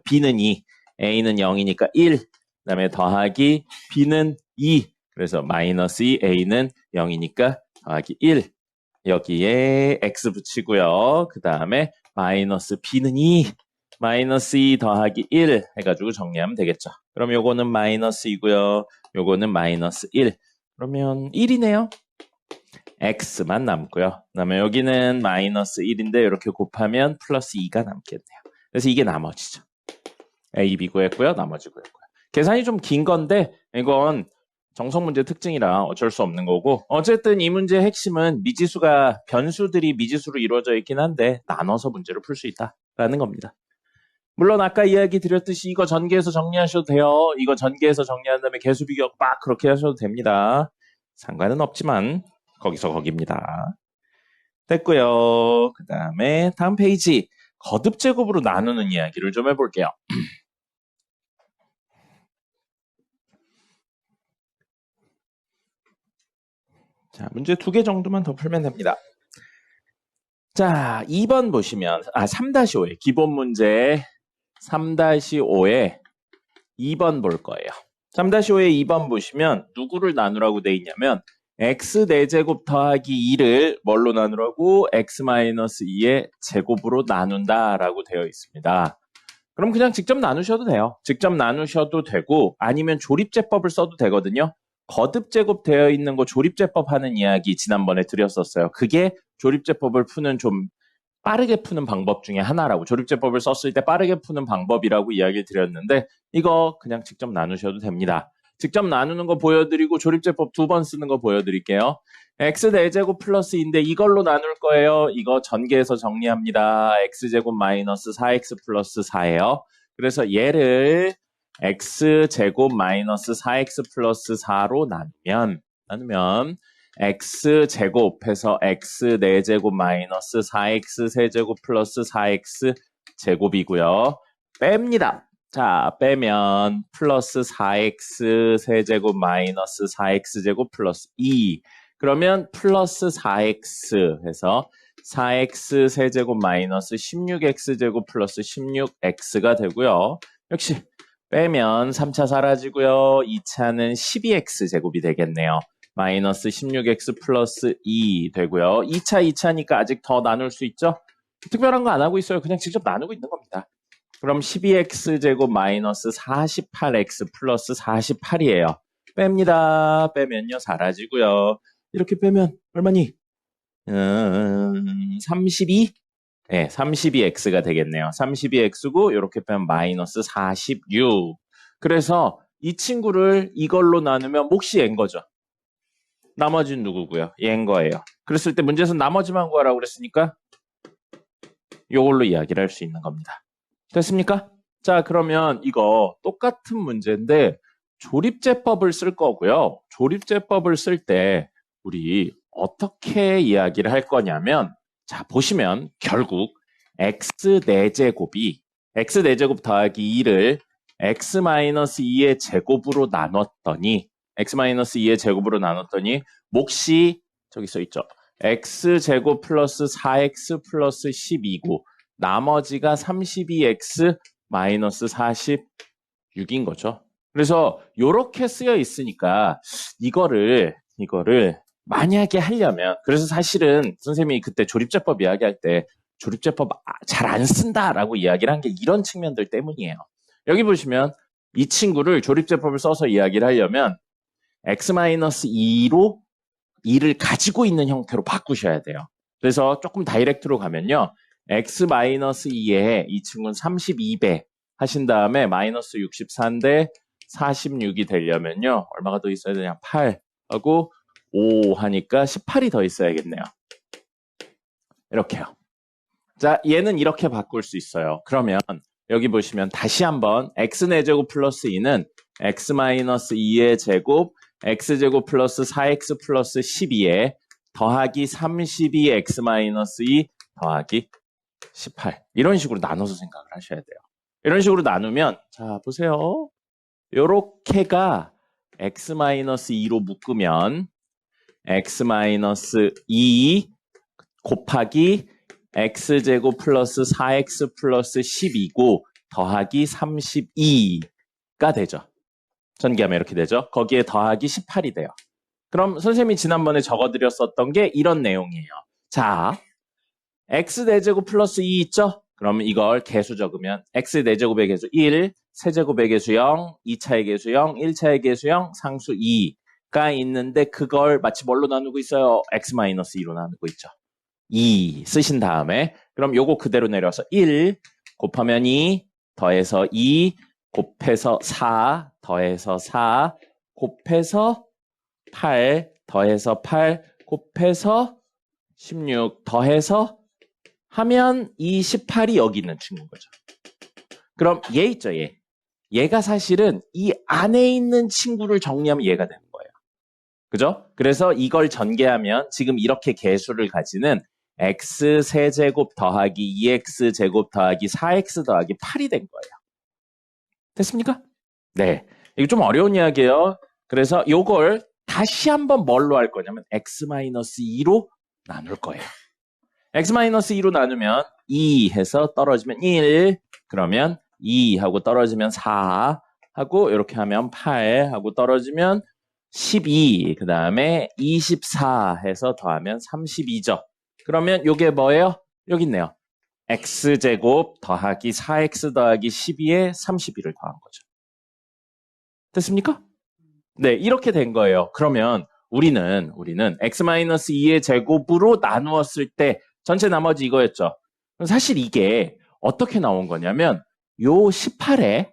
S1: b는 2. a는 0이니까 1. 그 다음에 더하기 b는 2. 그래서 마이너스 2, a는 0이니까 더하기 1. 여기에 x 붙이고요. 그 다음에 마이너스 b는 2. 마이너스 2 더하기 1 해가지고 정리하면 되겠죠. 그럼 요거는 마이너스 2고요. 요거는 마이너스 1. 그러면 1이네요. x만 남고요. 그 다음에 여기는 마이너스 1인데 이렇게 곱하면 플러스 2가 남겠네요. 그래서 이게 나머지죠. a, b 구했고요. 나머지 구했고요. 계산이 좀 긴 건데 이건 정석 문제 특징이라 어쩔 수 없는 거고 어쨌든 이 문제의 핵심은 미지수가 변수들이 미지수로 이루어져 있긴 한데 나눠서 문제를 풀 수 있다라는 겁니다. 물론 아까 이야기 드렸듯이 이거 전개해서 정리하셔도 돼요. 이거 전개해서 정리한 다음에 개수 비교 막 그렇게 하셔도 됩니다. 상관은 없지만 거기서 거기입니다. 됐고요. 그 다음에 다음 페이지 거듭 제곱으로 나누는 이야기를 좀 해볼게요. 자, 문제 2개 정도만 더 풀면 됩니다. 자, 2번 보시면 3-5에 기본 문제 3-5에 2번 볼 거예요. 3-5에 2번 보시면 누구를 나누라고 돼 있냐면 x 4제곱 더하기 2를 뭘로 나누라고? x-2의 제곱으로 나눈다라고 되어 있습니다. 그럼 그냥 직접 나누셔도 돼요. 직접 나누셔도 되고 아니면 조립제법을 써도 되거든요. 거듭제곱 되어 있는 거 조립제법 하는 이야기 지난번에 드렸었어요. 그게 조립제법을 푸는 좀 빠르게 푸는 방법 중에 하나라고 조립제법을 썼을 때 빠르게 푸는 방법이라고 이야기를 드렸는데 이거 그냥 직접 나누셔도 됩니다. 직접 나누는 거 보여드리고 조립제법 2번 쓰는 거 보여드릴게요. x 4제곱 플러스인데 이걸로 나눌 거예요. 이거 전개해서 정리합니다. x제곱 마이너스 4x 플러스 4예요. 그래서 얘를 x제곱 마이너스 4x 플러스 4로 나누면 x제곱해서 x 4제곱 마이너스 4x 세제곱 플러스 4x 제곱이고요. 뺍니다. 자, 빼면 플러스 4x 세제곱 마이너스 4x 제곱 플러스 2. 그러면 플러스 4x 해서 4x 세제곱 마이너스 16x 제곱 플러스 16x가 되고요. 역시 빼면 3차 사라지고요. 2차는 12x 제곱이 되겠네요. 마이너스 16x 플러스 2 되고요. 2차니까 아직 더 나눌 수 있죠? 특별한 거 안 하고 있어요. 그냥 직접 나누고 있는 겁니다. 그럼 12x 제곱 마이너스 48x 플러스 48이에요. 뺍니다. 빼면요 사라지고요. 이렇게 빼면 얼마니? 32? 네, 32x가 되겠네요. 32x고 이렇게 빼면 마이너스 46. 그래서 이 친구를 이걸로 나누면 몫이 얘인 거죠. 나머지는 누구고요? 얘인 거예요. 그랬을 때 문제에서 나머지만 구하라고 그랬으니까 이걸로 이야기를 할 수 있는 겁니다. 됐습니까? 자, 그러면 이거 똑같은 문제인데 조립제법을 쓸 거고요. 조립제법을 쓸 때 우리 어떻게 이야기를 할 거냐면 자, 보시면 결국 x 4제곱이 x 4제곱 더하기 2를 x-2의 제곱으로 나눴더니 x-2의 제곱으로 나눴더니 몫이 저기 써 있죠. x제곱 플러스 4x 플러스 12고 나머지가 32x 마이너스 46인 거죠. 그래서 이렇게 쓰여 있으니까 이거를 만약에 하려면 그래서 사실은 선생님이 그때 조립제법 이야기할 때 조립제법 잘 안 쓴다라고 이야기를 한 게 이런 측면들 때문이에요. 여기 보시면 이 친구를 조립제법을 써서 이야기를 하려면 x-2로 2를 가지고 있는 형태로 바꾸셔야 돼요. 그래서 조금 다이렉트로 가면요. x-2에 이 친구는 32배 하신 다음에 마이너스 64인데 46이 되려면요. 얼마가 더 있어야 되냐? 8 하고 5 하니까 18이 더 있어야겠네요. 이렇게요. 자, 얘는 이렇게 바꿀 수 있어요. 그러면 여기 보시면 다시 한번 x-4제곱 플러스 2는 x-2의 제곱 x제곱 플러스 4x 플러스 12에 더하기 32x-2 더하기 18 이런 식으로 나눠서 생각을 하셔야 돼요. 이런 식으로 나누면 자 보세요. 요렇게가 x-2로 묶으면 x-2 곱하기 x제곱 플러스 4x 플러스 12고 더하기 32가 되죠. 전개하면 이렇게 되죠. 거기에 더하기 18이 돼요. 그럼 선생님이 지난번에 적어드렸었던 게 이런 내용이에요. 자, x 4제곱 플러스 2 있죠? 그럼 이걸 개수 적으면 x 4제곱의 개수 1, 세제곱의 개수 0, 2차의 개수 0, 1차의 개수 0, 상수 2가 있는데 그걸 마치 뭘로 나누고 있어요? x-2로 나누고 있죠. 2 쓰신 다음에 그럼 요거 그대로 내려서 1 곱하면 2 더해서 2 곱해서 4 더해서 4 곱해서 8 더해서 8 곱해서 16 더해서 하면 이 18이 여기 있는 친구인 거죠. 그럼 얘 있죠, 얘. 얘가 사실은 이 안에 있는 친구를 정리하면 얘가 되는 거예요. 그죠? 그래서 이걸 전개하면 지금 이렇게 개수를 가지는 x 세제곱 더하기 2x 제곱 더하기 4x 더하기 8이 된 거예요. 됐습니까? 네. 이거 좀 어려운 이야기예요. 그래서 요걸 다시 한번 뭘로 할 거냐면 x-2로 나눌 거예요. x-2로 나누면 2 해서 떨어지면 1, 그러면 2 하고 떨어지면 4 하고 이렇게 하면 8 하고 떨어지면 12, 그 다음에 24 해서 더하면 32죠. 그러면 요게 뭐예요? 여기 있네요. x제곱 더하기 4x 더하기 12에 32를 더한 거죠. 됐습니까? 네, 이렇게 된 거예요. 그러면 우리는 x-2의 제곱으로 나누었을 때 전체 나머지 이거였죠. 사실 이게 어떻게 나온 거냐면 요 18에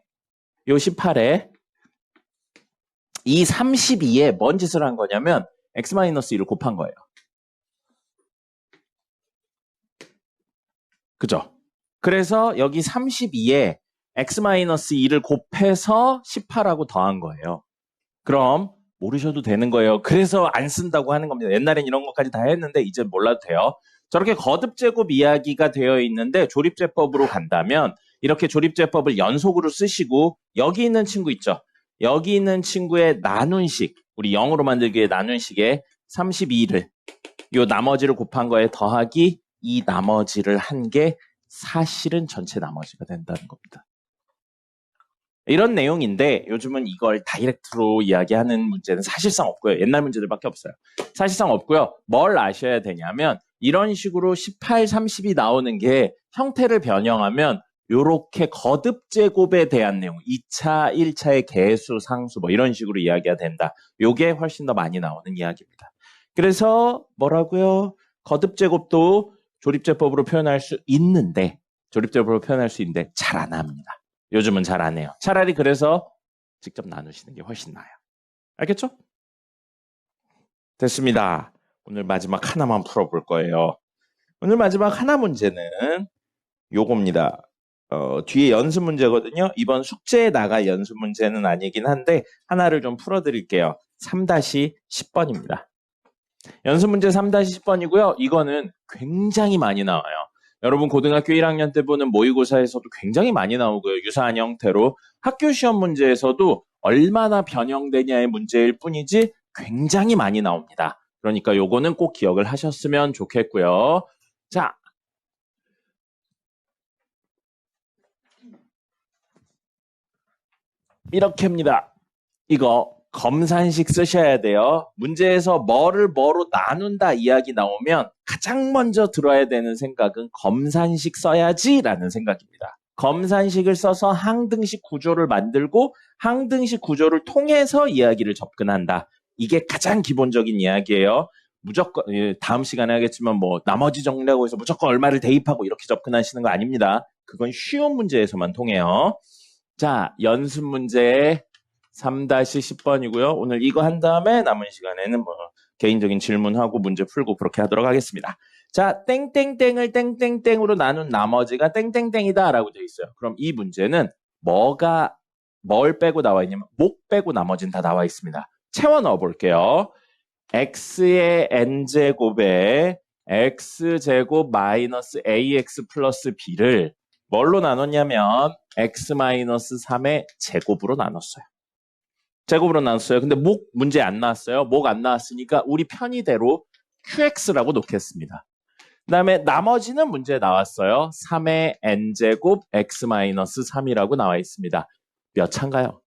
S1: 이 32에 뭔 짓을 한 거냐면 x-1을 곱한 거예요. 그죠? 그래서 여기 32에 x-2를 곱해서 18하고 더한 거예요. 그럼 모르셔도 되는 거예요. 그래서 안 쓴다고 하는 겁니다. 옛날엔 이런 것까지 다 했는데 이제 몰라도 돼요. 저렇게 거듭제곱 이야기가 되어 있는데 조립제법으로 간다면 이렇게 조립제법을 연속으로 쓰시고 여기 있는 친구 있죠? 여기 있는 친구의 나눈식, 우리 0으로 만들기 위해 나눈식에 32를 요 나머지를 곱한 거에 더하기 이 나머지를 한 게 사실은 전체 나머지가 된다는 겁니다. 이런 내용인데 요즘은 이걸 다이렉트로 이야기하는 문제는 사실상 없고요. 옛날 문제들밖에 없어요. 사실상 없고요. 뭘 아셔야 되냐면 이런 식으로 18, 30이 나오는 게 형태를 변형하면 요렇게 거듭제곱에 대한 내용, 2차, 1차의 개수, 상수 뭐 이런 식으로 이야기가 된다. 요게 훨씬 더 많이 나오는 이야기입니다. 그래서 뭐라고요? 거듭제곱도 조립제법으로 표현할 수 있는데 잘 안 합니다. 요즘은 잘 안 해요. 차라리 그래서 직접 나누시는 게 훨씬 나아요. 알겠죠? 됐습니다. 오늘 마지막 하나만 풀어볼 거예요. 오늘 마지막 하나 문제는 요겁니다. 뒤에 연습 문제거든요. 이번 숙제에 나갈 연습 문제는 아니긴 한데 하나를 좀 풀어드릴게요. 3-10번입니다. 연습 문제 3-10번이고요. 이거는 굉장히 많이 나와요. 여러분 고등학교 1학년 때 보는 모의고사에서도 굉장히 많이 나오고요. 유사한 형태로 학교 시험 문제에서도 얼마나 변형되냐의 문제일 뿐이지 굉장히 많이 나옵니다. 그러니까 요거는 꼭 기억을 하셨으면 좋겠고요. 자, 이렇게입니다. 이거 검산식 쓰셔야 돼요. 문제에서 뭐를 뭐로 나눈다 이야기 나오면 가장 먼저 들어야 되는 생각은 검산식 써야지라는 생각입니다. 검산식을 써서 항등식 구조를 만들고 항등식 구조를 통해서 이야기를 접근한다. 이게 가장 기본적인 이야기예요. 무조건 다음 시간에 하겠지만 뭐 나머지 정리하고 해서 무조건 얼마를 대입하고 이렇게 접근하시는 거 아닙니다. 그건 쉬운 문제에서만 통해요. 자, 연습 문제 3-10번이고요. 오늘 이거 한 다음에 남은 시간에는 뭐 개인적인 질문하고 문제 풀고 그렇게 하도록 하겠습니다. 자, 땡땡땡을 땡땡땡으로 나눈 나머지가 땡땡땡이다 라고 되어 있어요. 그럼 이 문제는 뭘 빼고 나와 있냐면 목 빼고 나머지는 다 나와 있습니다. 채워 넣어 볼게요. x의 n제곱에 x제곱 마이너스 ax 플러스 b를 뭘로 나눴냐면 x-3의 제곱으로 나눴어요. 제곱으로 나눴어요. 근데 목 문제 안 나왔어요. 목 안 나왔으니까 우리 편의대로 qx라고 놓겠습니다. 그 다음에 나머지는 문제 나왔어요. 3의 n제곱 x-3이라고 나와 있습니다. 몇 차인가요?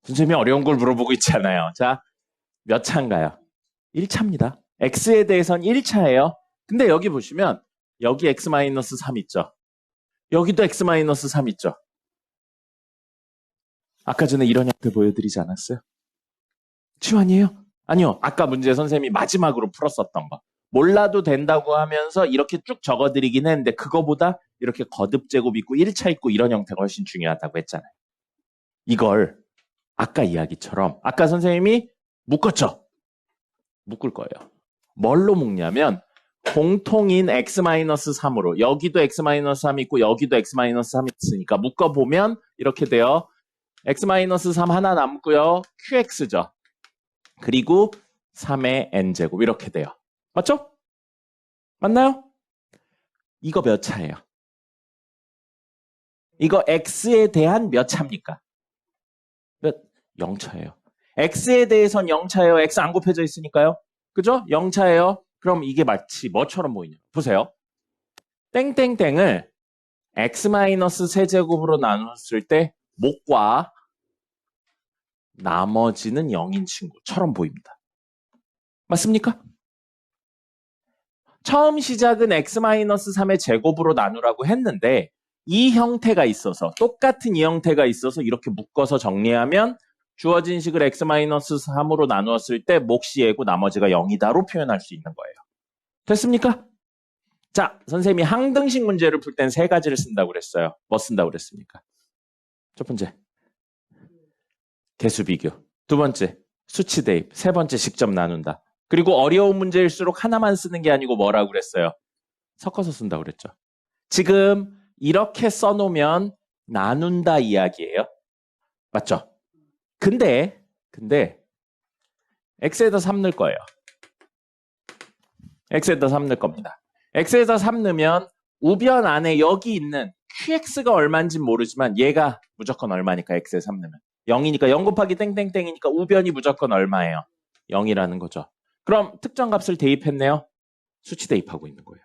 S1: 선생님이 어려운 걸 물어보고 있잖아요. 자, 몇 차인가요? 1차입니다. x에 대해서는 1차예요. 근데 여기 보시면 여기 x-3 있죠. 여기도 x-3 있죠. 아까 전에 이런 형태 보여드리지 않았어요? 치유 아니에요? 아니요. 아까 문제 선생님이 마지막으로 풀었었던 거. 몰라도 된다고 하면서 이렇게 쭉 적어드리긴 했는데 그거보다 이렇게 거듭제곱 있고 1차 있고 이런 형태가 훨씬 중요하다고 했잖아요. 이걸 아까 이야기처럼 아까 선생님이 묶었죠? 묶을 거예요. 뭘로 묶냐면 공통인 x-3으로 여기도 x-3 있고 여기도 x-3 있으니까 묶어보면 이렇게 돼요. x-3 하나 남고요. qx죠. 그리고 3의 n제곱 이렇게 돼요. 맞죠? 맞나요? 이거 몇 차예요? 이거 x에 대한 몇 차입니까? 0차예요. x에 대해선 0차예요. x 안 곱해져 있으니까요. 그죠? 0차예요. 그럼 이게 마치 뭐처럼 보이냐? 보세요. 땡땡땡을 x-세제곱으로 나눴을 때 목과 나머지는 0인 친구처럼 보입니다. 맞습니까? 처음 시작은 x-3의 제곱으로 나누라고 했는데 이 형태가 있어서 똑같은 이 형태가 있어서 이렇게 묶어서 정리하면 주어진 식을 x-3으로 나누었을 때 몫이 예고 나머지가 0이다로 표현할 수 있는 거예요. 됐습니까? 자, 선생님이 항등식 문제를 풀 땐 세 가지를 쓴다고 그랬어요. 뭐 쓴다고 그랬습니까? 첫 번째, 개수 비교. 두 번째, 수치 대입. 세 번째, 직접 나눈다. 그리고 어려운 문제일수록 하나만 쓰는 게 아니고 뭐라고 그랬어요? 섞어서 쓴다고 그랬죠. 지금 이렇게 써놓으면 나눈다 이야기예요. 맞죠? 근데 x에다 3 넣을 거예요. x에다 3 넣을 겁니다. x에다 3 넣으면 우변 안에 여기 있는 qx가 얼마인지 모르지만 얘가 무조건 얼마니까 x에 3 넣으면 0이니까 0 곱하기 땡땡땡이니까 우변이 무조건 얼마예요? 0이라는 거죠. 그럼 특정 값을 대입했네요. 수치 대입하고 있는 거예요.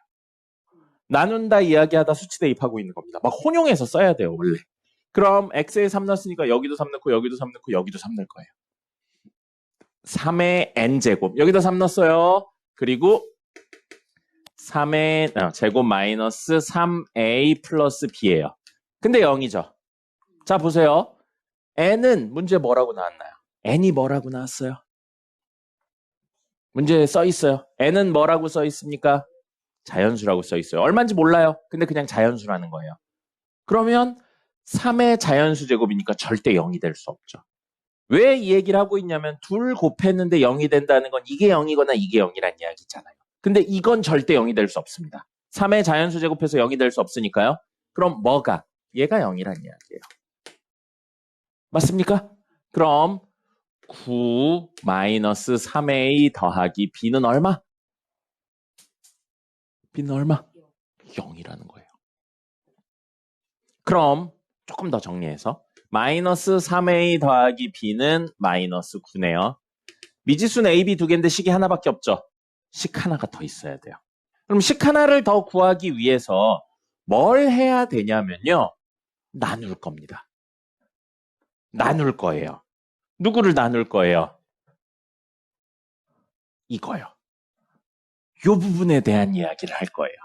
S1: 나눈다 이야기하다 수치 대입하고 있는 겁니다. 막 혼용해서 써야 돼요, 원래. 그럼 x에 3 넣었으니까 여기도 3 넣고 여기도 3 넣고 여기도 3 넣을 거예요. 3의 n제곱. 여기다 3 넣었어요. 그리고 3의 제곱 마이너스 3a 플러스 b예요. 근데 0이죠. 자, 보세요. n은 문제 뭐라고 나왔나요? n이 뭐라고 나왔어요? 문제에 써 있어요. n은 뭐라고 써 있습니까? 자연수라고 써 있어요. 얼마인지 몰라요. 근데 그냥 자연수라는 거예요. 그러면 3의 자연수 제곱이니까 절대 0이 될 수 없죠. 왜 이 얘기를 하고 있냐면 둘 곱했는데 0이 된다는 건 이게 0이거나 이게 0이란 이야기잖아요. 근데 이건 절대 0이 될 수 없습니다. 3의 자연수 제곱해서 0이 될 수 없으니까요. 그럼 뭐가? 얘가 0이란 이야기예요. 맞습니까? 그럼 9 마이너스 3a 더하기 b는 얼마? b는 얼마? 0이라는 거예요. 그럼 조금 더 정리해서 마이너스 3a 더하기 b는 마이너스 9네요. 미지수는 a, b 두 개인데 식이 하나밖에 없죠. 식 하나가 더 있어야 돼요. 그럼 식 하나를 더 구하기 위해서 뭘 해야 되냐면요. 나눌 겁니다. 나눌 거예요. 누구를 나눌 거예요? 이거요. 요 부분에 대한 이야기를 할 거예요.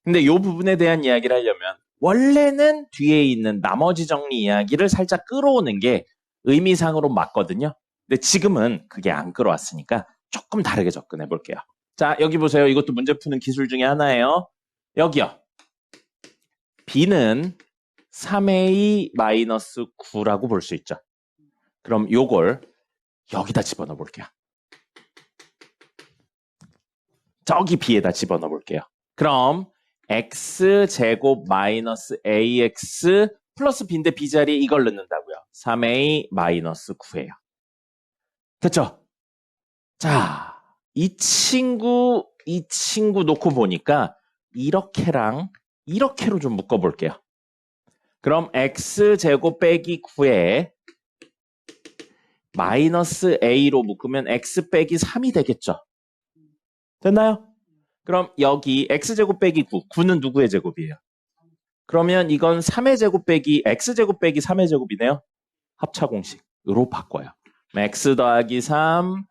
S1: 근데 요 부분에 대한 이야기를 하려면 원래는 뒤에 있는 나머지 정리 이야기를 살짝 끌어오는 게 의미상으로 맞거든요. 근데 지금은 그게 안 끌어왔으니까 조금 다르게 접근해 볼게요. 자, 여기 보세요. 이것도 문제 푸는 기술 중에 하나예요. 여기요. b는 3a-9라고 볼 수 있죠. 그럼 요걸 여기다 집어넣어 볼게요. 저기 b에다 집어넣어 볼게요. 그럼 x제곱 마이너스 ax 플러스 b인데 b 자리에 이걸 넣는다고요. 3a 마이너스 9예요. 됐죠? 자, 이 친구 놓고 보니까 이렇게랑 이렇게로 좀 묶어볼게요. 그럼 x제곱 빼기 9에 마이너스 a로 묶으면 x 빼기 3이 되겠죠? 됐나요? 그럼 여기 x제곱 빼기 9, 9는 누구의 제곱이에요? 그러면 이건 3의 제곱 빼기 x제곱 빼기 3의 제곱이네요. 합차 공식으로 바꿔요. x 더하기 3,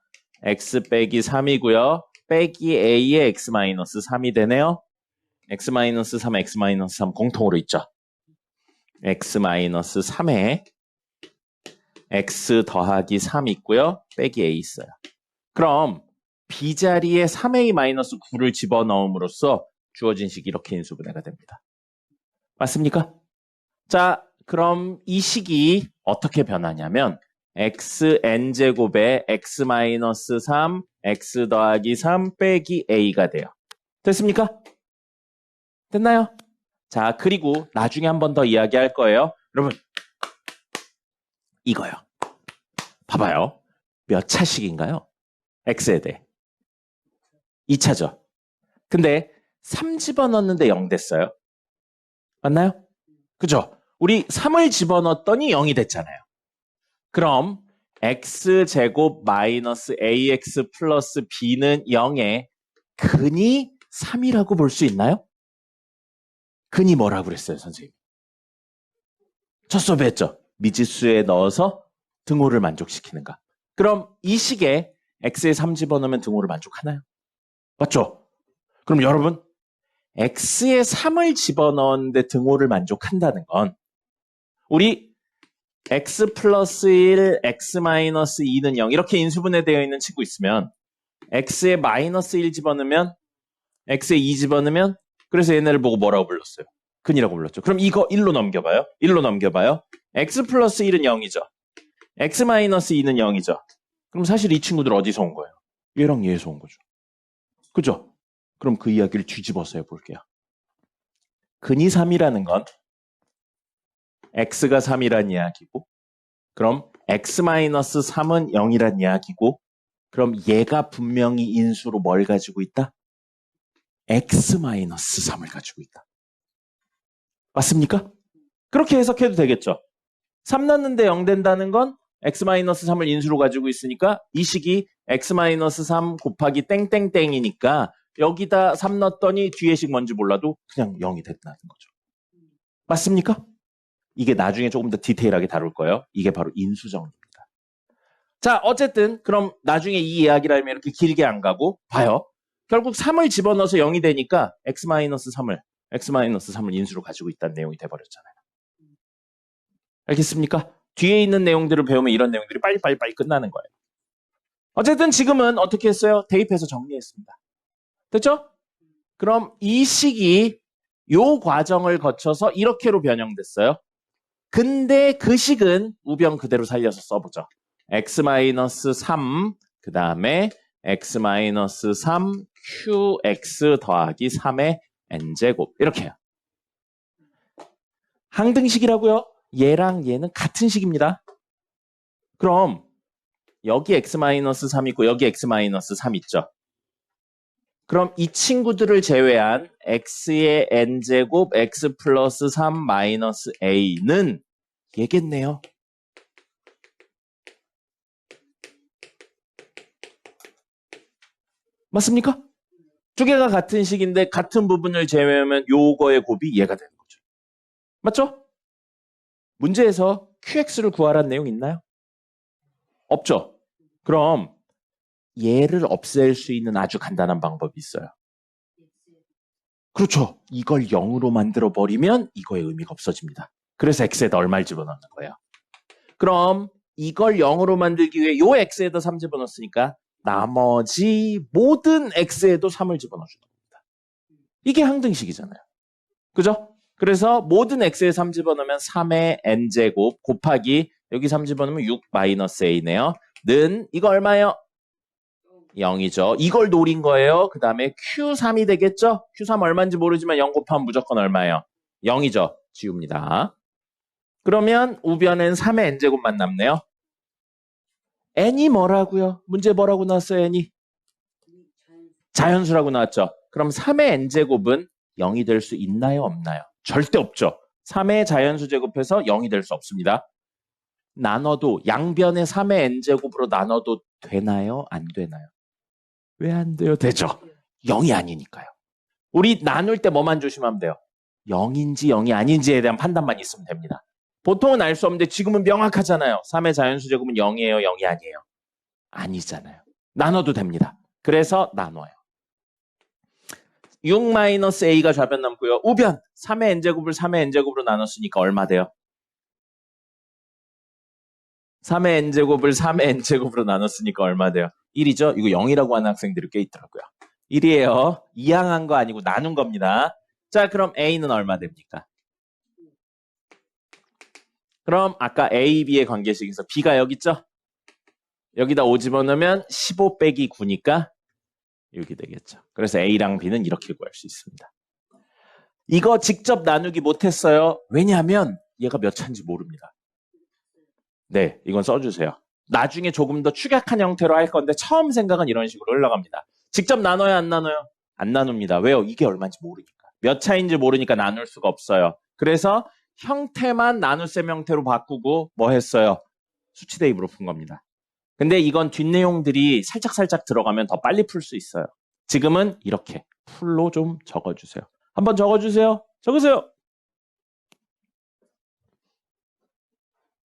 S1: x 빼기 3이고요. 빼기 a의 x 마이너스 3이 되네요. x 마이너스 3, x 마이너스 3 공통으로 있죠. x 마이너스 3에 x 더하기 3 있고요. 빼기 a 있어요. 그럼 b자리에 3a-9를 집어넣음으로써 주어진 식이 이렇게 인수분해가 됩니다. 맞습니까? 자, 그럼 이 식이 어떻게 변하냐면 xn제곱에 x-3, x 더하기 3 빼기 a가 돼요. 됐습니까? 됐나요? 자, 그리고 나중에 한 번 더 이야기할 거예요. 여러분, 이거요. 봐봐요. 몇 차식인가요? x에 대해. 2차죠. 근데 3 집어넣었는데 0 됐어요. 맞나요? 그죠? 우리 3을 집어넣었더니 0이 됐잖아요. 그럼 x제곱 마이너스 ax 플러스 b는 0의 근이 3이라고 볼 수 있나요? 근이 뭐라고 그랬어요, 선생님? 첫 수업에 했죠. 미지수에 넣어서 등호를 만족시키는가. 그럼 이 식에 x에 3 집어넣으면 등호를 만족하나요? 맞죠? 그럼 여러분, x에 3을 집어넣었는데 등호를 만족한다는 건 우리 x 플러스 1, x 마이너스 2는 0 이렇게 인수분해되어 있는 친구 있으면 x에 마이너스 1 집어넣으면 x에 2 집어넣으면 그래서 얘네를 보고 뭐라고 불렀어요? 근이라고 불렀죠. 그럼 이거 1로 넘겨봐요. 1로 넘겨봐요. x 플러스 1은 0이죠. x 마이너스 2는 0이죠. 그럼 사실 이 친구들 어디서 온 거예요? 얘랑 얘에서 온 거죠. 그죠? 그럼 그 이야기를 뒤집어서 해볼게요. 근이 3이라는 건 x가 3이란 이야기고 그럼 x-3은 0이란 이야기고 그럼 얘가 분명히 인수로 뭘 가지고 있다? x-3을 가지고 있다. 맞습니까? 그렇게 해석해도 되겠죠. 3 넣는데 0 된다는 건 x-3을 인수로 가지고 있으니까 이 식이 x-3 곱하기 땡땡땡이니까 여기다 3 넣었더니 뒤에 식 뭔지 몰라도 그냥 0이 됐다는 거죠. 맞습니까? 이게 나중에 조금 더 디테일하게 다룰 거예요. 이게 바로 인수정리입니다. 자, 어쨌든 그럼 나중에 이 이야기를 하면 이렇게 길게 안 가고 봐요. 결국 3을 집어넣어서 0이 되니까 x-3을 인수로 가지고 있다는 내용이 돼버렸잖아요. 알겠습니까? 뒤에 있는 내용들을 배우면 이런 내용들이 빨리 끝나는 거예요. 어쨌든 지금은 어떻게 했어요? 대입해서 정리했습니다. 됐죠? 그럼 이 식이 요 과정을 거쳐서 이렇게로 변형됐어요. 근데 그 식은 우변 그대로 살려서 써보죠. x-3 그 다음에 x-3 qx 더하기 3의 n제곱 이렇게 해요. 항등식이라고요? 얘랑 얘는 같은 식입니다. 그럼 여기 x-3 있고 여기 x-3 있죠. 그럼 이 친구들을 제외한 x의 n제곱 x 플러스 3 마이너스 a는 얘겠네요. 맞습니까? 두 개가 같은 식인데 같은 부분을 제외하면 요거의 곱이 얘가 되는 거죠. 맞죠? 문제에서 qx를 구하라는 내용 있나요? 없죠? 그럼 얘를 없앨 수 있는 아주 간단한 방법이 있어요. 그렇죠. 이걸 0으로 만들어버리면 이거의 의미가 없어집니다. 그래서 x에다 얼마를 집어넣는 거예요. 그럼 이걸 0으로 만들기 위해 요 x에다 3 집어넣었으니까 나머지 모든 x에도 3을 집어넣어주는 겁니다. 이게 항등식이잖아요. 그죠? 그래서 모든 x에 3 집어넣으면 3의 n제곱 곱하기 여기 3 집어넣으면 6 마이너스 a네요. 는 이거 얼마예요? 0이죠. 이걸 노린 거예요. 그 다음에 Q3이 되겠죠? Q3 얼마인지 모르지만 0 곱하면 무조건 얼마예요? 0이죠. 지웁니다. 그러면 우변엔 3의 n제곱만 남네요. n이 뭐라고요? 문제 뭐라고 나왔어요, n이? 자연수라고 나왔죠. 그럼 3의 n제곱은 0이 될 수 있나요, 없나요? 절대 없죠. 3의 자연수 제곱해서 0이 될 수 없습니다. 나눠도 양변의 3의 n제곱으로 나눠도 되나요? 안 되나요? 왜 안 돼요? 되죠. 0이 아니니까요. 우리 나눌 때 뭐만 조심하면 돼요? 0인지 0이 아닌지에 대한 판단만 있으면 됩니다. 보통은 알 수 없는데 지금은 명확하잖아요. 3의 자연수 제곱은 0이에요? 0이 아니에요? 아니잖아요. 나눠도 됩니다. 그래서 나눠요. 6-a가 좌변 남고요. 우변 3의 n제곱을 3의 n제곱으로 나눴으니까 얼마 돼요? 3의 n제곱을 3의 n제곱으로 나눴으니까 얼마 돼요? 1이죠? 이거 0이라고 하는 학생들이 꽤 있더라고요. 1이에요. 이항한 거 아니고 나눈 겁니다. 자, 그럼 a는 얼마 됩니까? 그럼 아까 A, B의 관계식에서 B가 여기 있죠? 여기다 5 집어넣으면 15 빼기 9니까 이렇게 되겠죠. 그래서 A랑 B는 이렇게 구할 수 있습니다. 이거 직접 나누기 못했어요. 왜냐하면 얘가 몇 차인지 모릅니다. 네, 이건 써주세요. 나중에 조금 더 축약한 형태로 할 건데 처음 생각은 이런 식으로 흘러갑니다. 직접 나눠요, 안 나눠요? 안 나눕니다. 왜요? 이게 얼마인지 모르니까. 몇 차인지 모르니까 나눌 수가 없어요. 그래서 형태만 나눗셈 형태로 바꾸고 뭐 했어요? 수치 대입으로 푼 겁니다. 근데 이건 뒷내용들이 살짝살짝 들어가면 더 빨리 풀 수 있어요. 지금은 이렇게 풀로 좀 적어주세요. 한번 적어주세요. 적으세요.